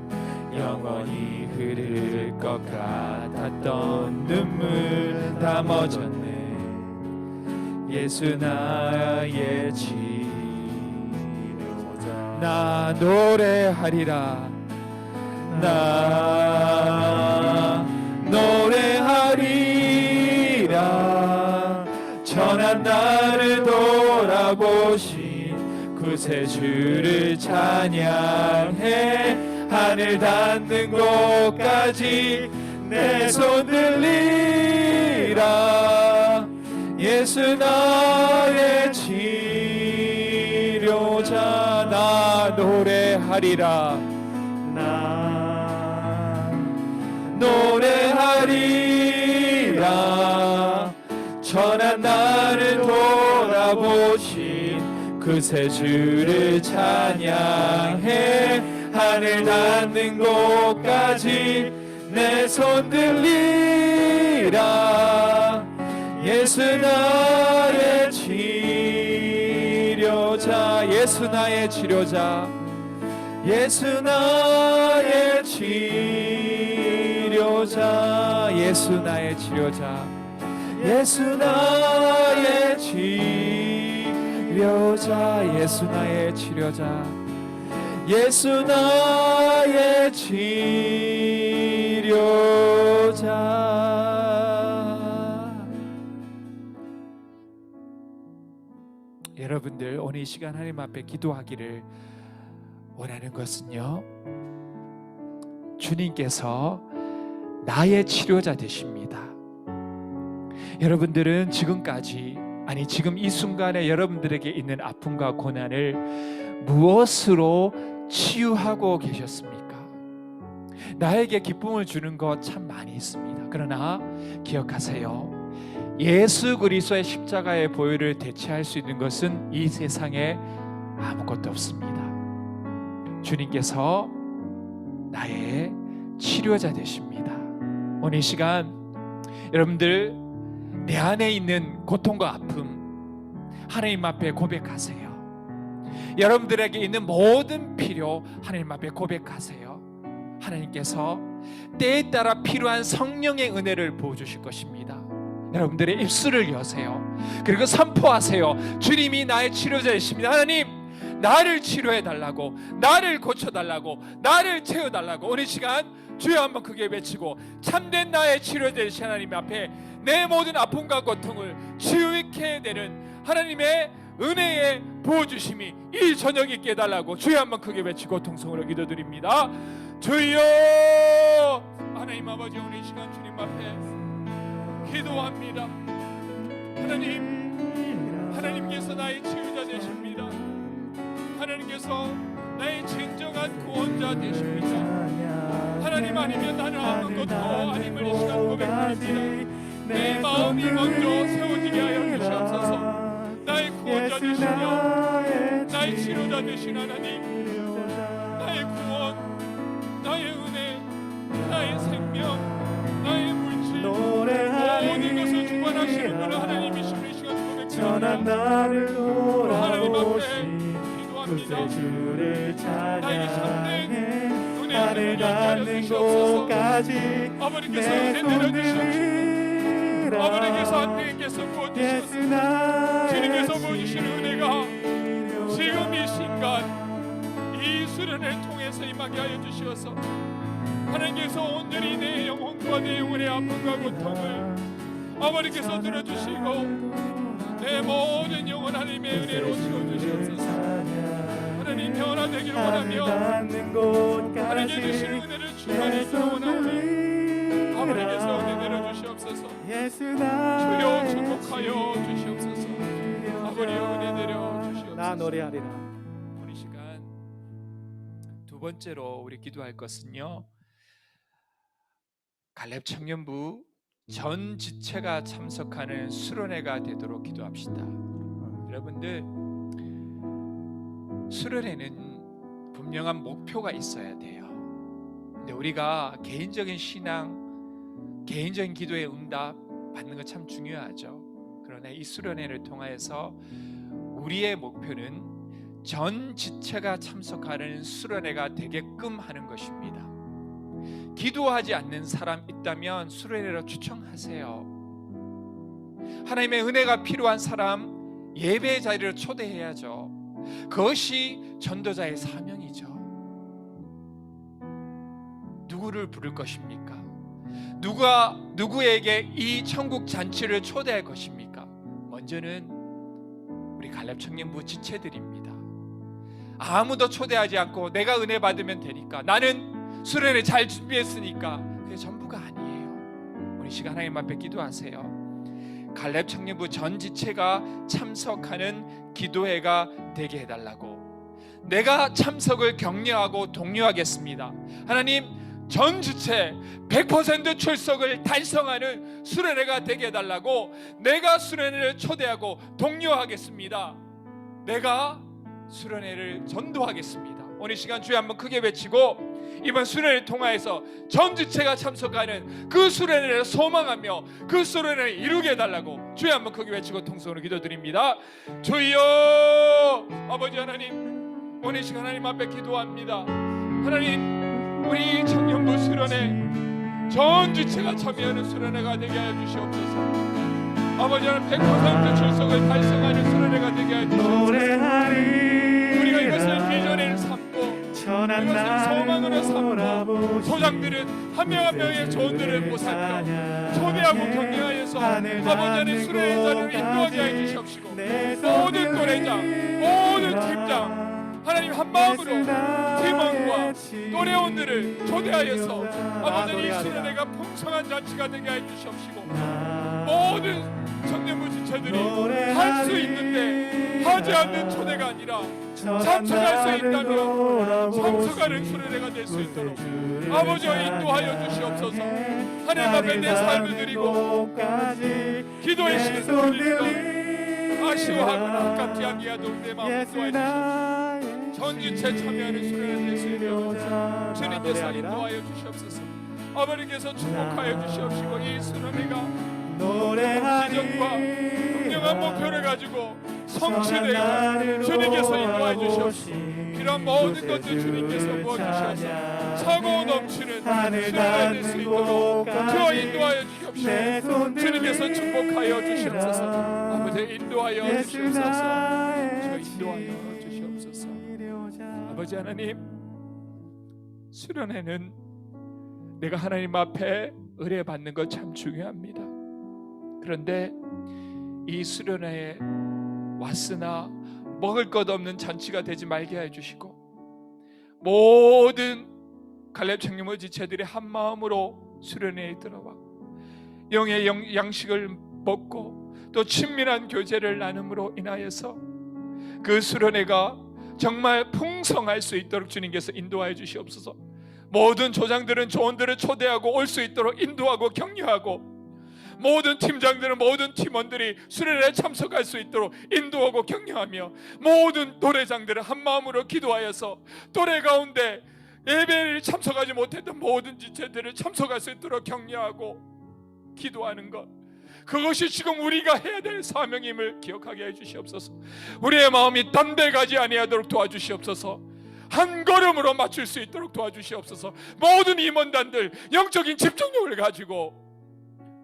영원히 흐를 것 같았던 눈물 다 멎었네. 예수 나의 치료자. 나 노래하리라. 나 노래하리라. 천한 나를 돌아보신 구세 주를 찬양해. 하늘 닿는 곳까지 내 손 들리라. 예수 나의 치료자. 나 노래하리라. 나 노래하리라. 천한 나를 돌아보신 그새 주를 찬양해. 하늘 닿는 곳까지 내 손 들리라. 예수 나의 치료자. 예수 나의 치료자. 예수 나의 치료자. 예수 나의 치료자. 예수 나의 치료자. 예수 나의 치료자. 예수 나의 치료자. 여러분들 오늘 이 시간 하나님 앞에 기도하기를 원하는 것은요, 주님께서 나의 치료자 되십니다. 여러분들은 지금까지, 아니 지금 이 순간에 여러분들에게 있는 아픔과 고난을 무엇으로 치유하고 계셨습니까? 나에게 기쁨을 주는 것 참 많이 있습니다. 그러나 기억하세요. 예수 그리스도의 십자가의 보혈을 대체할 수 있는 것은 이 세상에 아무것도 없습니다. 주님께서 나의 치료자 되십니다. 오늘 이 시간 여러분들 내 안에 있는 고통과 아픔 하나님 앞에 고백하세요. 여러분들에게 있는 모든 필요 하나님 앞에 고백하세요. 하나님께서 때에 따라 필요한 성령의 은혜를 부어주실 것입니다. 여러분들의 입술을 여세요. 그리고 선포하세요. 주님이 나의 치료자이십니다. 하나님, 나를 치료해달라고, 나를 고쳐달라고, 나를 채워달라고. 오늘 시간 주여 한번 크게 외치고 참된 나의 치료자 되신 하나님 앞에 내 모든 아픔과 고통을 치유케 되는 하나님의 은혜의 부어주심이 이 저녁에 있게 해달라고 주여 한번 크게 외치고 통성으로 기도드립니다. 주여, 하나님 아버지, 오늘 이 시간 주님 앞에 기도합니다. 하나님께서 나의 치유자 되십니다. 하나님께서 나의 진정한 구원자 되십니다. 하나님 아니면 나는 아무것도 아님을 이 시간 고백합니다. 내 마음이 먼저 세워지게 하여 주시옵소서. 나의 구원자 되시며 나의 치료자 되신 하나님, 나의 구원, 나의 은혜, 나의 생명, 나의 물질, 모든 것을 주관하시는 분은 하나님이심을 이 시간 고백합니다. 하나님 앞에 기도합니다. 나에게 참된 은혜를 연결하여 주시옵소서. 아버지께서 은혜 내려주시옵소서. 아버지께서 하나님께서 부어주시옵소서. 주님께서 부어주시는 은혜가 지금 이 순간 이 수련을 통해서 임하게 하여 주시옵소서. 하나님께서 온전히 내 영혼과 내 영혼의 아픔과 고통을 아버지께서 들어주시고 내 모든 영혼 하나님의 은혜로 채워주시옵소서. 하나님 변화되기를 원하며 하나님께 주시는 은혜를 충만히 기도하오니 아버지께서 은혜 내려주시옵소서. 주여 축복하여 주시옵소서. 아버지여 은혜 내려주시옵소서. 나 노래하리라. 오늘 시간 두 번째로 우리 기도할 것은요, 갈렙 청년부 전 지체가 참석하는 수련회가 되도록 기도합시다. 여러분들, 수련회는 분명한 목표가 있어야 돼요. 근데 우리가 개인적인 신앙, 개인적인 기도의 응답 받는 것 참 중요하죠. 그러나 이 수련회를 통하여서 우리의 목표는 전 지체가 참석하는 수련회가 되게끔 하는 것입니다. 기도하지 않는 사람 있다면 수련회로 초청하세요. 하나님의 은혜가 필요한 사람 예배 자리로 초대해야죠. 그것이 전도자의 사명이죠. 누구를 부를 것입니까? 누구에게 이 천국 잔치를 초대할 것입니까? 먼저는 우리 갈렙 청년부 지체들입니다. 아무도 초대하지 않고 내가 은혜 받으면 되니까, 나는 수련회 잘 준비했으니까, 그게 전부가 아니에요. 우리 시간 하나님 앞에 기도하세요. 갈렙 청년부 전 지체가 참석하는 기도회가 되게 해달라고 내가 참석을 격려하고 독려하겠습니다. 하나님, 전 지체 100% 출석을 달성하는 수련회가 되게 해달라고 내가 수련회를 초대하고 독려하겠습니다. 내가 수련회를 전도하겠습니다. 오늘 시간 주에 한번 크게 외치고 이번 수련회를 통하여서 전 지체가 참석하는 그 수련회를 소망하며 그 수련회를 이루게 해달라고 주에 한번 크게 외치고 통성으로 기도드립니다. 주여, 아버지 하나님, 오늘 시간 하나님 앞에 기도합니다. 하나님, 우리 청년부 수련회 전 지체가 참여하는 수련회가 되게 하여 주시옵소서. 아버지 하나님, 100% 출석을 달성하는 수련회가 되게 하여 주시옵소서. 우리가 이것을 비전을 삼고 이것을 소망으로 삼고 소장들은 한 명 한 명의 조언들을 보살펴 초대하고 격려하여서 아버지 하나님 수련회 자리를 인도하게 하여 주시옵시고, 모든 또래장, 모든 팀장 하나님 한 마음으로 팀원과 또래원들을 초대하여서 아버지 이 수련회가 풍성한 잔치가 되게 하여 주시옵시고, 모든 청년부 지체들이 할 수 있는데 하지 않는 초대가 아니라 참석할 수 있다면 참석하는 수련회가 될 수 있도록 아버지와 인도하여 주시옵소서. 하나님 앞에 내 삶을 드리고 기도의 시간을 드리고 아쉬워하거나 아깝지 않게 하도록 내 마음을 인도하여 주시옵소서. 전지체 참여하는 수련회 될 수 있도록 주님께서 인도하여 주시옵소서. 아버지께서 축복하여 주시옵시고, 이 수련회가 기적과 분명한 목표를 가지고 성취되고 주님께서 인도해 주시옵시고, 이런 모든 것들 주님께서 부어주셔서 차고 넘치는 수련회 될 수 있도록 주여 인도하여 주시옵시고, 주님께서 축복하여 주시옵소서. 아버지 인도하여 주시옵소서. 주여 인도하여 주시옵소서. 아버지 하나님, 수련회는 내가 하나님 앞에 의뢰 받는 것 참 중요합니다. 그런데 이 수련회에 왔으나 먹을 것 없는 잔치가 되지 말게 해주시고, 모든 갈렙 청년의 지체들이 한 마음으로 수련회에 들어와 영의 양식을 먹고 또 친밀한 교제를 나눔으로 인하여서 그 수련회가 정말 풍성할 수 있도록 주님께서 인도하여 주시옵소서. 모든 조장들은 조원들을 초대하고 올 수 있도록 인도하고 격려하고, 모든 팀장들은 모든 팀원들이 수련회에 참석할 수 있도록 인도하고 격려하며, 모든 노래장들은 한마음으로 기도하여서 또래 가운데 예배를 참석하지 못했던 모든 지체들을 참석할 수 있도록 격려하고 기도하는 것, 그것이 지금 우리가 해야 될 사명임을 기억하게 해주시옵소서. 우리의 마음이 담대가지 아니하도록 도와주시옵소서. 한 걸음으로 맞출 수 있도록 도와주시옵소서. 모든 임원단들 영적인 집중력을 가지고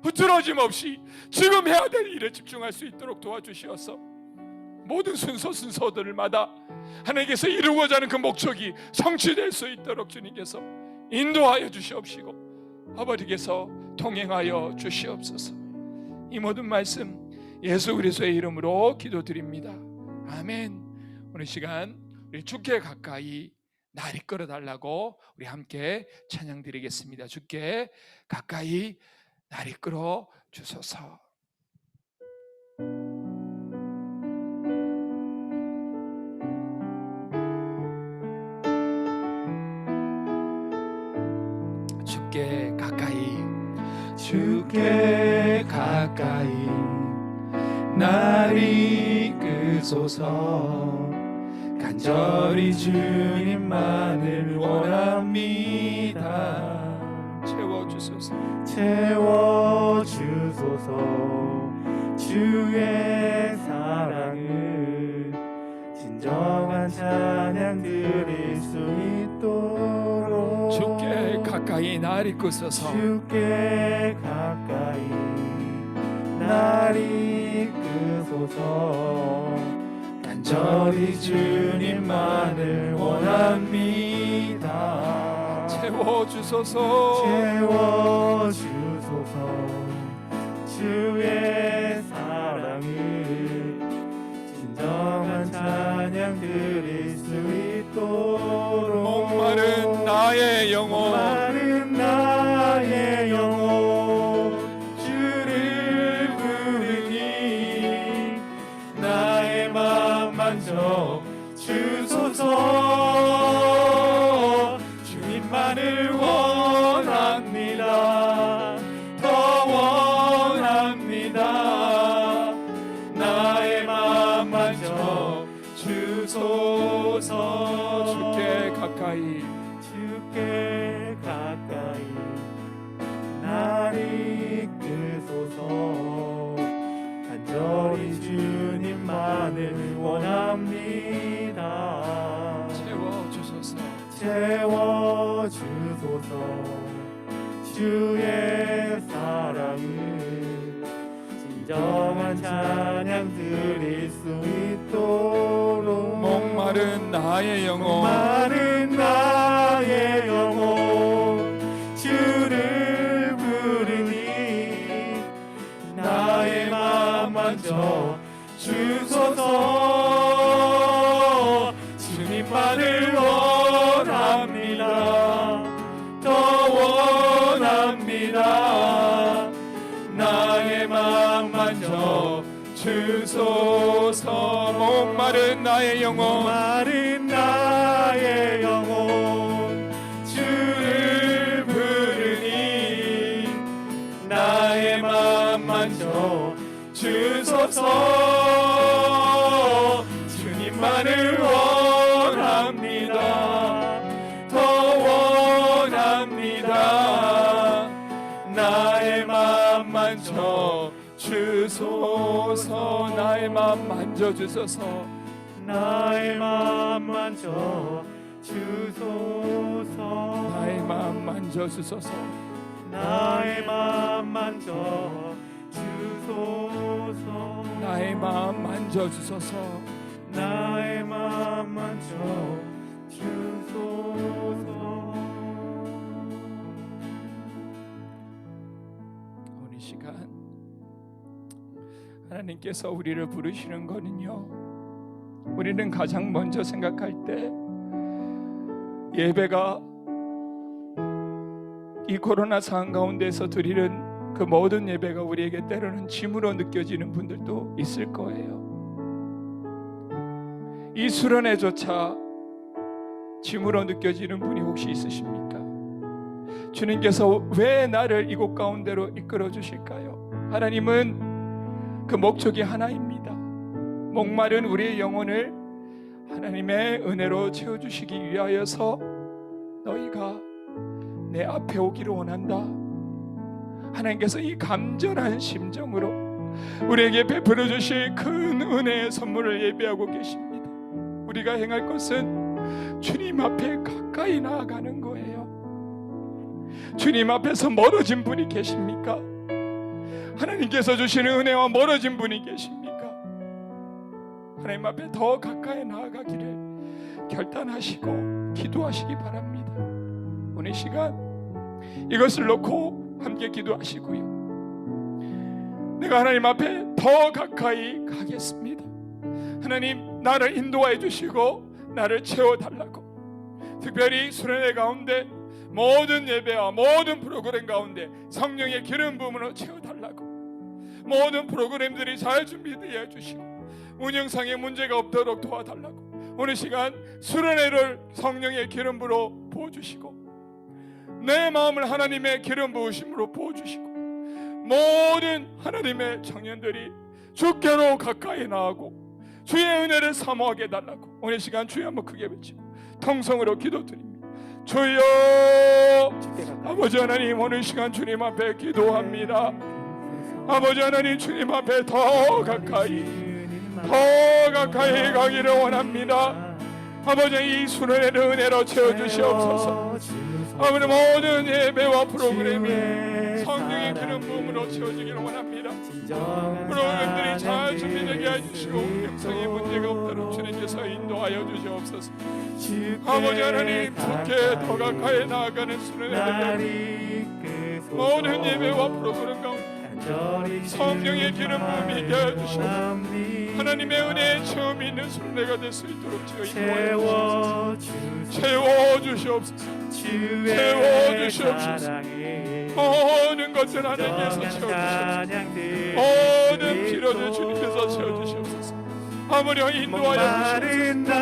흐트러짐 없이 지금 해야 될 일에 집중할 수 있도록 도와주시옵소서. 모든 순서들마다 하나님께서 이루고자 하는 그 목적이 성취될 수 있도록 주님께서 인도하여 주시옵시고 아버지께서 통행하여 주시옵소서. 이 모든 말씀 예수 그리스도의 이름으로 기도드립니다. 아멘. 오늘 시간 우리 주께 가까이 날 이끌어 달라고 우리 함께 찬양 드리겠습니다. 주께 가까이 날 이끌어 주소서. 주께 가까이 날 이끄소서. 간절히 주님만을 원합니다. 채워주소서. 주의 사랑을 진정한 찬양 드릴 수 있도록 주께 가까이 날 이끄소서. 주께 가까이 날 이끄소서. 간절히 주님만을 원합니다. 채워주소서. 주의 사랑을 진정한 찬양 드릴 수 있도록 목마른 나의 영혼 주를 부르니 나의 맘 만져 주소서. 주님만을 원합니다. 더 원합니다. 나의 맘 만져 주소서. 주께 가까이 날 이끄소서. 간절히 주님만을 원합니다. 채워주소서. 주의 사랑을 진정한 찬양 드릴 수 있도록 목마른 나의 영혼 주를 부르니 나의 맘 만져 주소서. 주님만을 원합니다. 더 원합니다. 나의 맘 만져 주소서. 목마른 나의 영혼 주를 부르니 나의 맘 만져 주소서. 주님만을 원합니다. 더 원합니다. 나의 맘 만져 주소서. 나의 맘 만져주소서. 나의 맘 만져 주소서. 나의 맘 만져주소서. 나의 맘 만져 주소서. 나의 맘 만져주소서. 나의 맘 만져 주소서. 오늘 시간 하나님께서 우리를 부르시는 거는요, 우리는 가장 먼저 생각할 때 예배가 이 코로나 상황 가운데서 드리는 그 모든 예배가 우리에게 때로는 짐으로 느껴지는 분들도 있을 거예요. 이 수련회조차 짐으로 느껴지는 분이 혹시 있으십니까? 주님께서 왜 나를 이곳 가운데로 이끌어 주실까요? 하나님은 그 목적이 하나입니다. 목마른 우리의 영혼을 하나님의 은혜로 채워주시기 위하여서 너희가 내 앞에 오기를 원한다. 하나님께서 이 감전한 심정으로 우리에게 베풀어 주실 큰 은혜의 선물을 예배하고 계십니다. 우리가 행할 것은 주님 앞에 가까이 나아가는 거예요. 주님 앞에서 멀어진 분이 계십니까? 하나님께서 주시는 은혜와 멀어진 분이 계십니까? 하나님 앞에 더 가까이 나아가기를 결단하시고 기도하시기 바랍니다. 오늘 시간 이것을 놓고 함께 기도하시고요. 내가 하나님 앞에 더 가까이 가겠습니다. 하나님 나를 인도하여 주시고 나를 채워달라고, 특별히 수련회 가운데 모든 예배와 모든 프로그램 가운데 성령의 기름 부음으로 채워달라고, 모든 프로그램들이 잘 준비되어 주시고 운영상에 문제가 없도록 도와달라고, 오늘 시간 수련회를 성령의 기름 부로 부어주시고 내 마음을 하나님의 기름 부으심으로 부어주시고 모든 하나님의 청년들이 주께로 가까이 나아가고 주의 은혜를 사모하게 해달라고 오늘 시간 주여 한번 크게 외치고 통성으로 기도드립니다. 주여 아버지 하나님, 오늘 시간 주님 앞에 기도합니다. 아버지 하나님, 주님 앞에 더 가까이 가기를 원합니다. 아버지, 이 수련회를 은혜로 채워주시옵소서. 아버지, 모든 예배와 프로그램이 성령의 기름 부음으로 채워지기를 원합니다. 프로그램들이 잘 준비되게 해주시고 영상에 문제가 없도록 주님께서 인도하여 주시옵소서. 아버지 하나님, 주께 더 가까이 나아가는 수련회를 모든 예배와 프로그램 가운데 성령의 기름 부음이 있게 해주시옵소서. 하나님의 은혜에 처음 있는 순례가 될 수 있도록 채워주시옵소서. 모든 것들 하나님께서 채워주시옵소서. 모든 필요를 주님께서 채워주시옵소서. 아버지 인도하여 주시옵소서.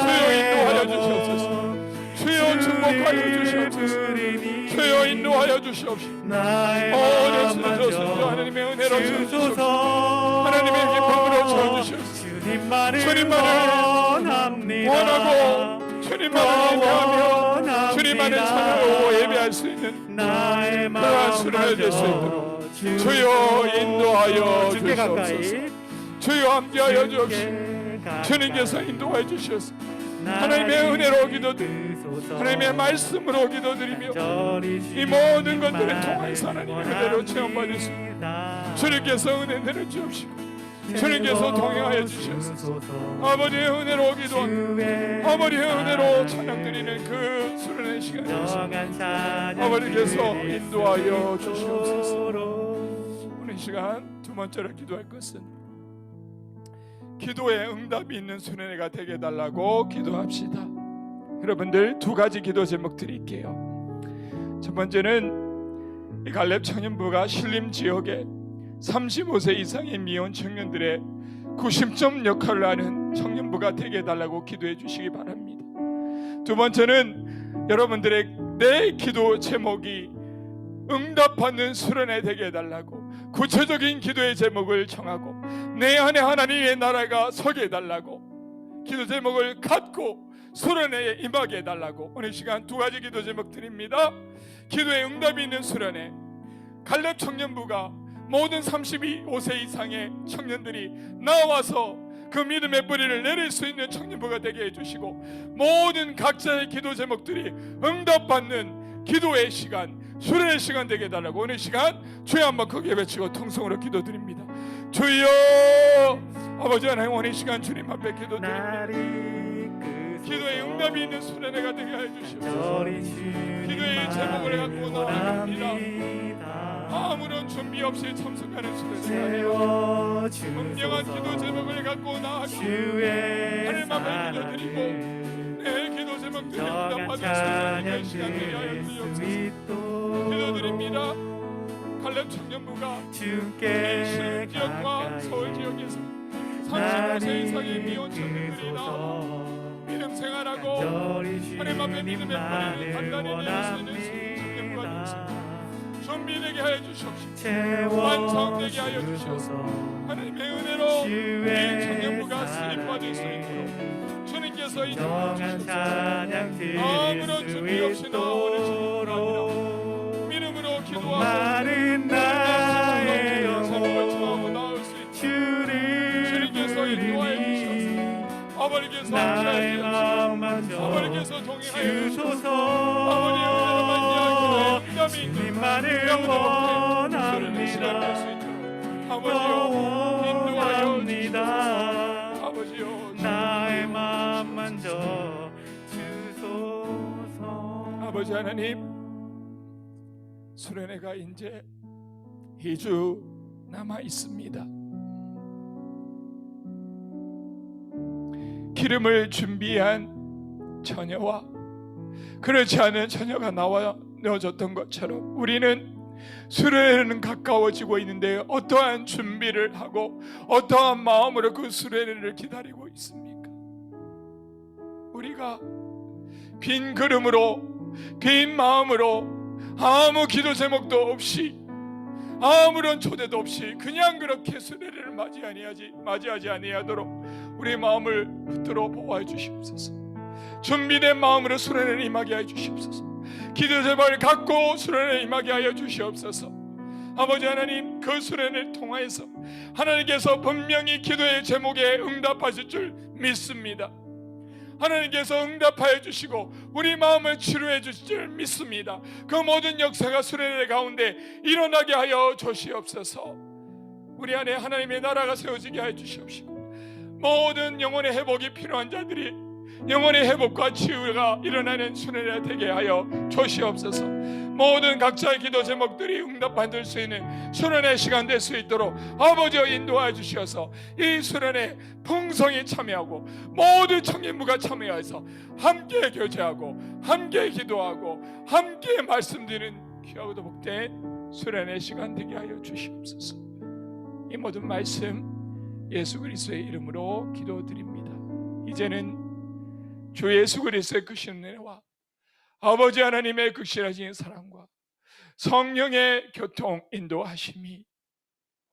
주여 인도하여 주시옵소서. 주여 축복하여 주시옵소서. 주여 인도하여 주시옵소서. 모든 순서 하나님의 은혜로 채워주시옵소서. 하나님의 기쁨으로 채워주시옵소서. 주님만을 원하고 주님만을 예배하며 주님만을 찬양하고 예배할 수 있는 그러한 수련회 될 수 있도록 주여 인도하여 주시옵소서. 주여 함께하여 주옵시고 주님께서 인도하여 주시옵소서. 하나님의 은혜로 기도드리며 하나님의 말씀으로 기도드리며 이 모든 것들을 통해서 하나님의 은혜로 체험받을 수 있는 주님께서 은혜 내려주옵시고 주님께서 동행하여 주시옵소서. 아버지의 은혜로 기도합니다. 아버지의 은혜로 찬양드리는 그 수련의 시간이었습니다. 아버지께서 인도하여 주시옵소서. 오늘 시간 두 번째로 기도할 것은 기도에 응답이 있는 수련회가 되게 해달라고 기도합시다. 여러분들 두 가지 기도 제목 드릴게요. 첫 번째는 이 갈렙 청년부가 신림 지역에 35세 이상의 미혼 청년들의 구심점 역할을 하는 청년부가 되게 해달라고 기도해 주시기 바랍니다. 두 번째는 여러분들의 내 기도 제목이 응답받는 수련회 되게 해달라고 구체적인 기도의 제목을 정하고 내 안에 하나님의 나라가 서게 해달라고 기도 제목을 갖고 수련회에 임하게 해달라고 오늘 시간 두 가지 기도 제목 드립니다. 기도에 응답이 있는 수련회, 갈렙 청년부가 모든 35세 이상의 청년들이 나와서 그 믿음의 뿌리를 내릴 수 있는 청년부가 되게 해주시고 모든 각자의 기도 제목들이 응답받는 기도의 시간, 수련의 시간 되게 해달라고 오늘 시간 주여 한번 크게 외치고 통성으로 기도드립니다. 주여 아버지 하나님, 오늘 시간 주님 앞에 기도드립니다. 기도에 응답이 있는 수련회가 되게 해주시옵소서. 기도의 제목을 갖고 나아갑니다. 아무런 준비 없이 참석하는 수련회가 채워주소서. 분명한 기도 제목을 갖고 나아가 주의 하나님 앞에 기도드리고 사랑을 내 기도 제목들을 정한 응답받을 찬양 수 있는 시간 되게 하여 드릴 수 주옵소서. 있도록 기도드립니다. 갈렙 청년부가 이 주께 시흥 지역과 서울 가까이 지역에서 나를 35세 이상의 미혼 청년들이 나와 이끄소서. 믿음 생활하고 간절히 하나님 앞에 믿음의 뿌리를 단단히 내릴 수 있는 청년부가 원합니다. 되었습니다. 준비되게 하여 주시옵시고 완성되게 하여 주셔서 하나님의 은혜로 이 주의 청년부가 쓰임받을 수 있도록 주님께서 이 정한 찬양 드릴 아무런 준비 없이 수 나오는 있도록 믿음으로 기도하고 마른 나의 제목을 처하고 영혼 나올 수 있도록 주를 주님께서 인도하여 부르니 아버지께서 나의 함께하여 마음 주시옵소서. 만져 아버지께서 동행하여 주소서. 아버지의 응답이 있는 주님만을 원합니다. 아버지여 인도하여 원합니다. 주시옵소서. 아버지여 나의 마음 만져 주소서. 아버지 하나님, 수련회가 이제 2주 남아 있습니다. 기름을 준비한 처녀와 그렇지 않은 처녀가 나와 넣어졌던 것처럼 우리는 수련회는 가까워지고 있는데 어떠한 준비를 하고 어떠한 마음으로 그 수련회를 기다리고 있습니까? 우리가 빈 걸음으로 빈 마음으로 아무 기도 제목도 없이 아무런 초대도 없이 그냥 그렇게 수련회를 맞이하지 아니하도록 우리 마음을 붙들어 보호해 주시옵소서. 준비된 마음으로 수련회를 임하게 하여 주시옵소서. 기도 제목을 갖고 수련회를 임하게 하여 주시옵소서. 아버지 하나님, 그 수련회를 통하여서 하나님께서 분명히 기도의 제목에 응답하실 줄 믿습니다. 하나님께서 응답하여 주시고 우리 마음을 치료해 주실 줄 믿습니다. 그 모든 역사가 수련회 가운데 일어나게 하여 주시옵소서. 우리 안에 하나님의 나라가 세워지게 하여 주시옵시고 모든 영혼의 회복이 필요한 자들이 영혼의 회복과 치유가 일어나는 수련회가 되게 하여 주시옵소서. 모든 각자의 기도 제목들이 응답받을 수 있는 수련회 시간 될 수 있도록 아버지여 인도하여 주셔서 이 수련회 풍성히 참여하고 모든 청년부가 참여해서 함께 교제하고 함께 기도하고 함께 말씀드리는 귀하고도 복된 수련회 시간 되게 하여 주시옵소서. 이 모든 말씀 예수 그리스도의 이름으로 기도드립니다. 이제는 주 예수 그리스도의 크신 은혜와 아버지 하나님의 극실하신 사랑과 성령의 교통 인도하심이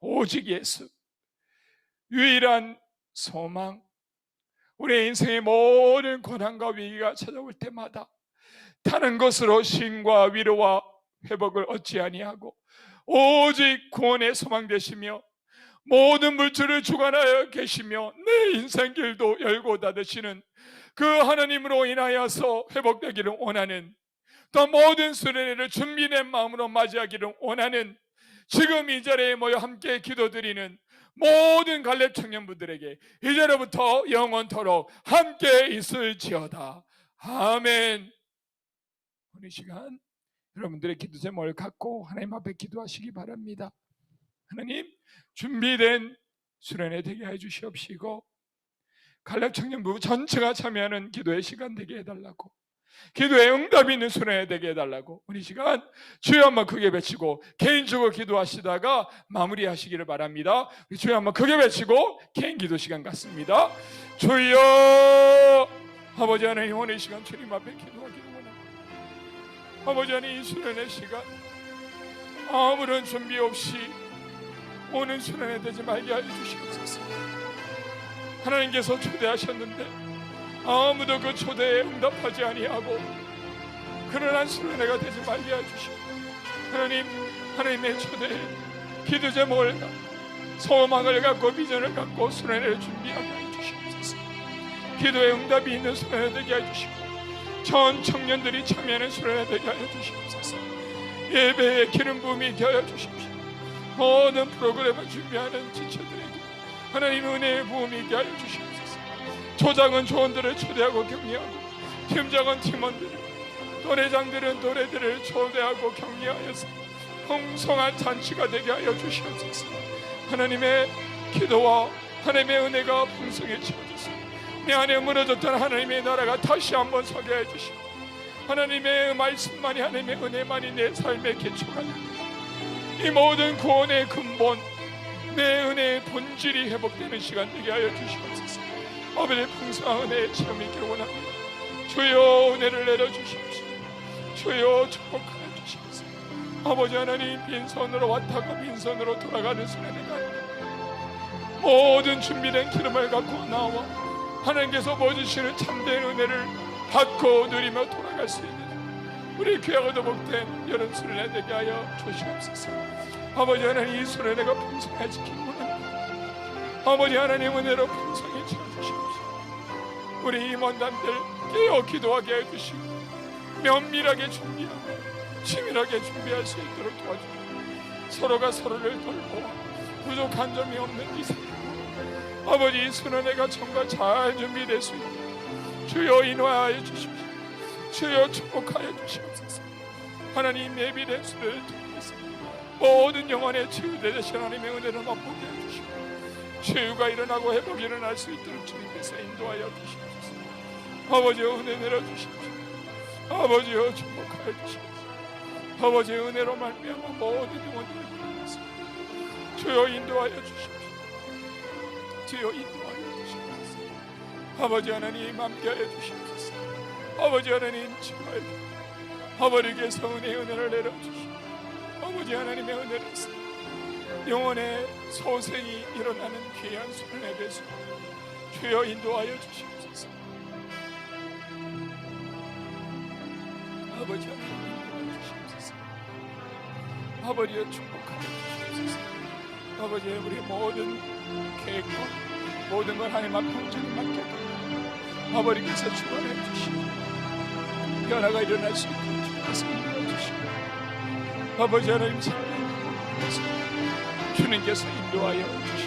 오직 예수 유일한 소망, 우리 인생의 모든 고난과 위기가 찾아올 때마다 다른 것으로 신과 위로와 회복을 얻지 아니하고 오직 구원의 소망 되시며 모든 물질을 주관하여 계시며 내 인생 길도 열고 닫으시는 그 하나님으로 인하여서 회복되기를 원하는, 또 모든 수련회를 준비된 마음으로 맞이하기를 원하는 지금 이 자리에 모여 함께 기도드리는 모든 갈렙 청년분들에게 이제로부터 영원토록 함께 있을지어다. 아멘. 오늘 시간 여러분들의 기도 제목을 갖고 하나님 앞에 기도하시기 바랍니다. 하나님, 준비된 수련회 되게 해주시옵시고 갈렙 청년부 전체가 참여하는 기도의 시간 되게 해달라고, 기도에 응답이 있는 수련회 되게 해달라고 우리 시간 주여 한번 크게 외치고 개인적으로 기도하시다가 마무리하시기를 바랍니다. 주여 한번 크게 외치고 개인 기도 시간 갖습니다. 주여. 아버지 하나님, 오늘 시간 주님 앞에 기도하기를 원합니다. 아버지 하나님, 이 수련회 시간 아무런 준비 없이 오는 수련회 되지 말게 하여 주시옵소서. 하나님께서 초대하셨는데 아무도 그 초대에 응답하지 아니하고 그러한 수련회가 되지 말게 하여 주시옵소서. 하나님, 하나님의 초대에 기도 제목을 소망을 갖고 비전을 갖고 수련회를 준비하게 하여 주시옵소서. 기도에 응답이 있는 수련회 되게 하여 주시고 전 청년들이 참여하는 수련회 되게 하여 주시옵소서. 예배에 기름 부음이 있게 하여 주십시오. 모든 프로그램을 준비하는 지체들에게 하나님 은혜의 부음이 있게 하여 주시옵소서. 조장은 조원들을 초대하고 격려하고 팀장은 팀원들을, 노래장들은 노래들을 초대하고 격려하여서 풍성한 잔치가 되게 하여 주시옵소서. 하나님의 기도와 하나님의 은혜가 풍성해지옵소서. 내 안에 무너졌던 하나님의 나라가 다시 한번 서게 해주시고, 하나님의 말씀만이, 하나님의 은혜만이 내 삶의 기초가 됩니다. 이 모든 구원의 근본, 내 은혜의 본질이 회복되는 시간 되게 하여 주시옵소서. 아버지의 풍성한 은혜의 체험이 있기를 원합니다. 주여 은혜를 내려주십시오. 주여 축복하여 주시옵소서. 아버지 하나님, 빈손으로 왔다가 빈손으로 돌아가는 수련회가 아닙니다. 모든 준비된 기름을 갖고 나와 하나님께서 보여주시는 참된 은혜를 받고 누리며 돌아갈 수 있는 우리 귀하고도 복된 여름 수련회 되게 하여 주시옵소서. 아버지 하나님, 이 수련회가 풍성해지길 원합니다. 아버지 하나님, 은혜로 풍성히 채워주시옵소서. 우리 임원단들 깨어 기도하게 해주시고 면밀하게 준비하고 치밀하게 준비할 수 있도록 도와주시고, 서로가 서로를 돌보아 부족한 점이 없는지 살피고, 아버지 이 수련회가 정말 잘 준비될 수 있도록 주여 인도하여 주십시오. 주여 축복하여 주시옵소서. 하나님, 예비된 수련을 통해서 모든 영혼의 치유되신 하나님의 은혜를 맛보게 해주시고, 치유가 일어나고 회복이 일어날 수 있도록 주님께서 인도하여 주시옵소서. 아버지여 은혜 내려주십시오. 아버지여 축복하여 주시옵소서. 아버지의 은혜로 말미암아 모든 영혼들을 부르면서 주여 인도하여 주십시오. 주여 인도하여 주시옵소서. 아버지 하나님, 함께하여 주시옵소서. 아버지 하나님, 치유하여 주시옵소서. 아버지께서 은혜를 내려주시고, 아버지 하나님의 은혜로서 영혼의 소생이 일어나는 귀한 수련회 되소 주여 인도하여 주시옵소서. 아버지 하나님, 인도하여 주시옵소서. 아버지여 축복하여 주시옵소서. 아버지, 우리 모든 계획과 모든 걸 하나님 앞에 온전히 맡겨드리고 아버지께서 주관해 주시고 변화가 일어날 수 있도록 주님께서 인도해 주시고, 아버지 하나님, 주님께서 인도하여 주시고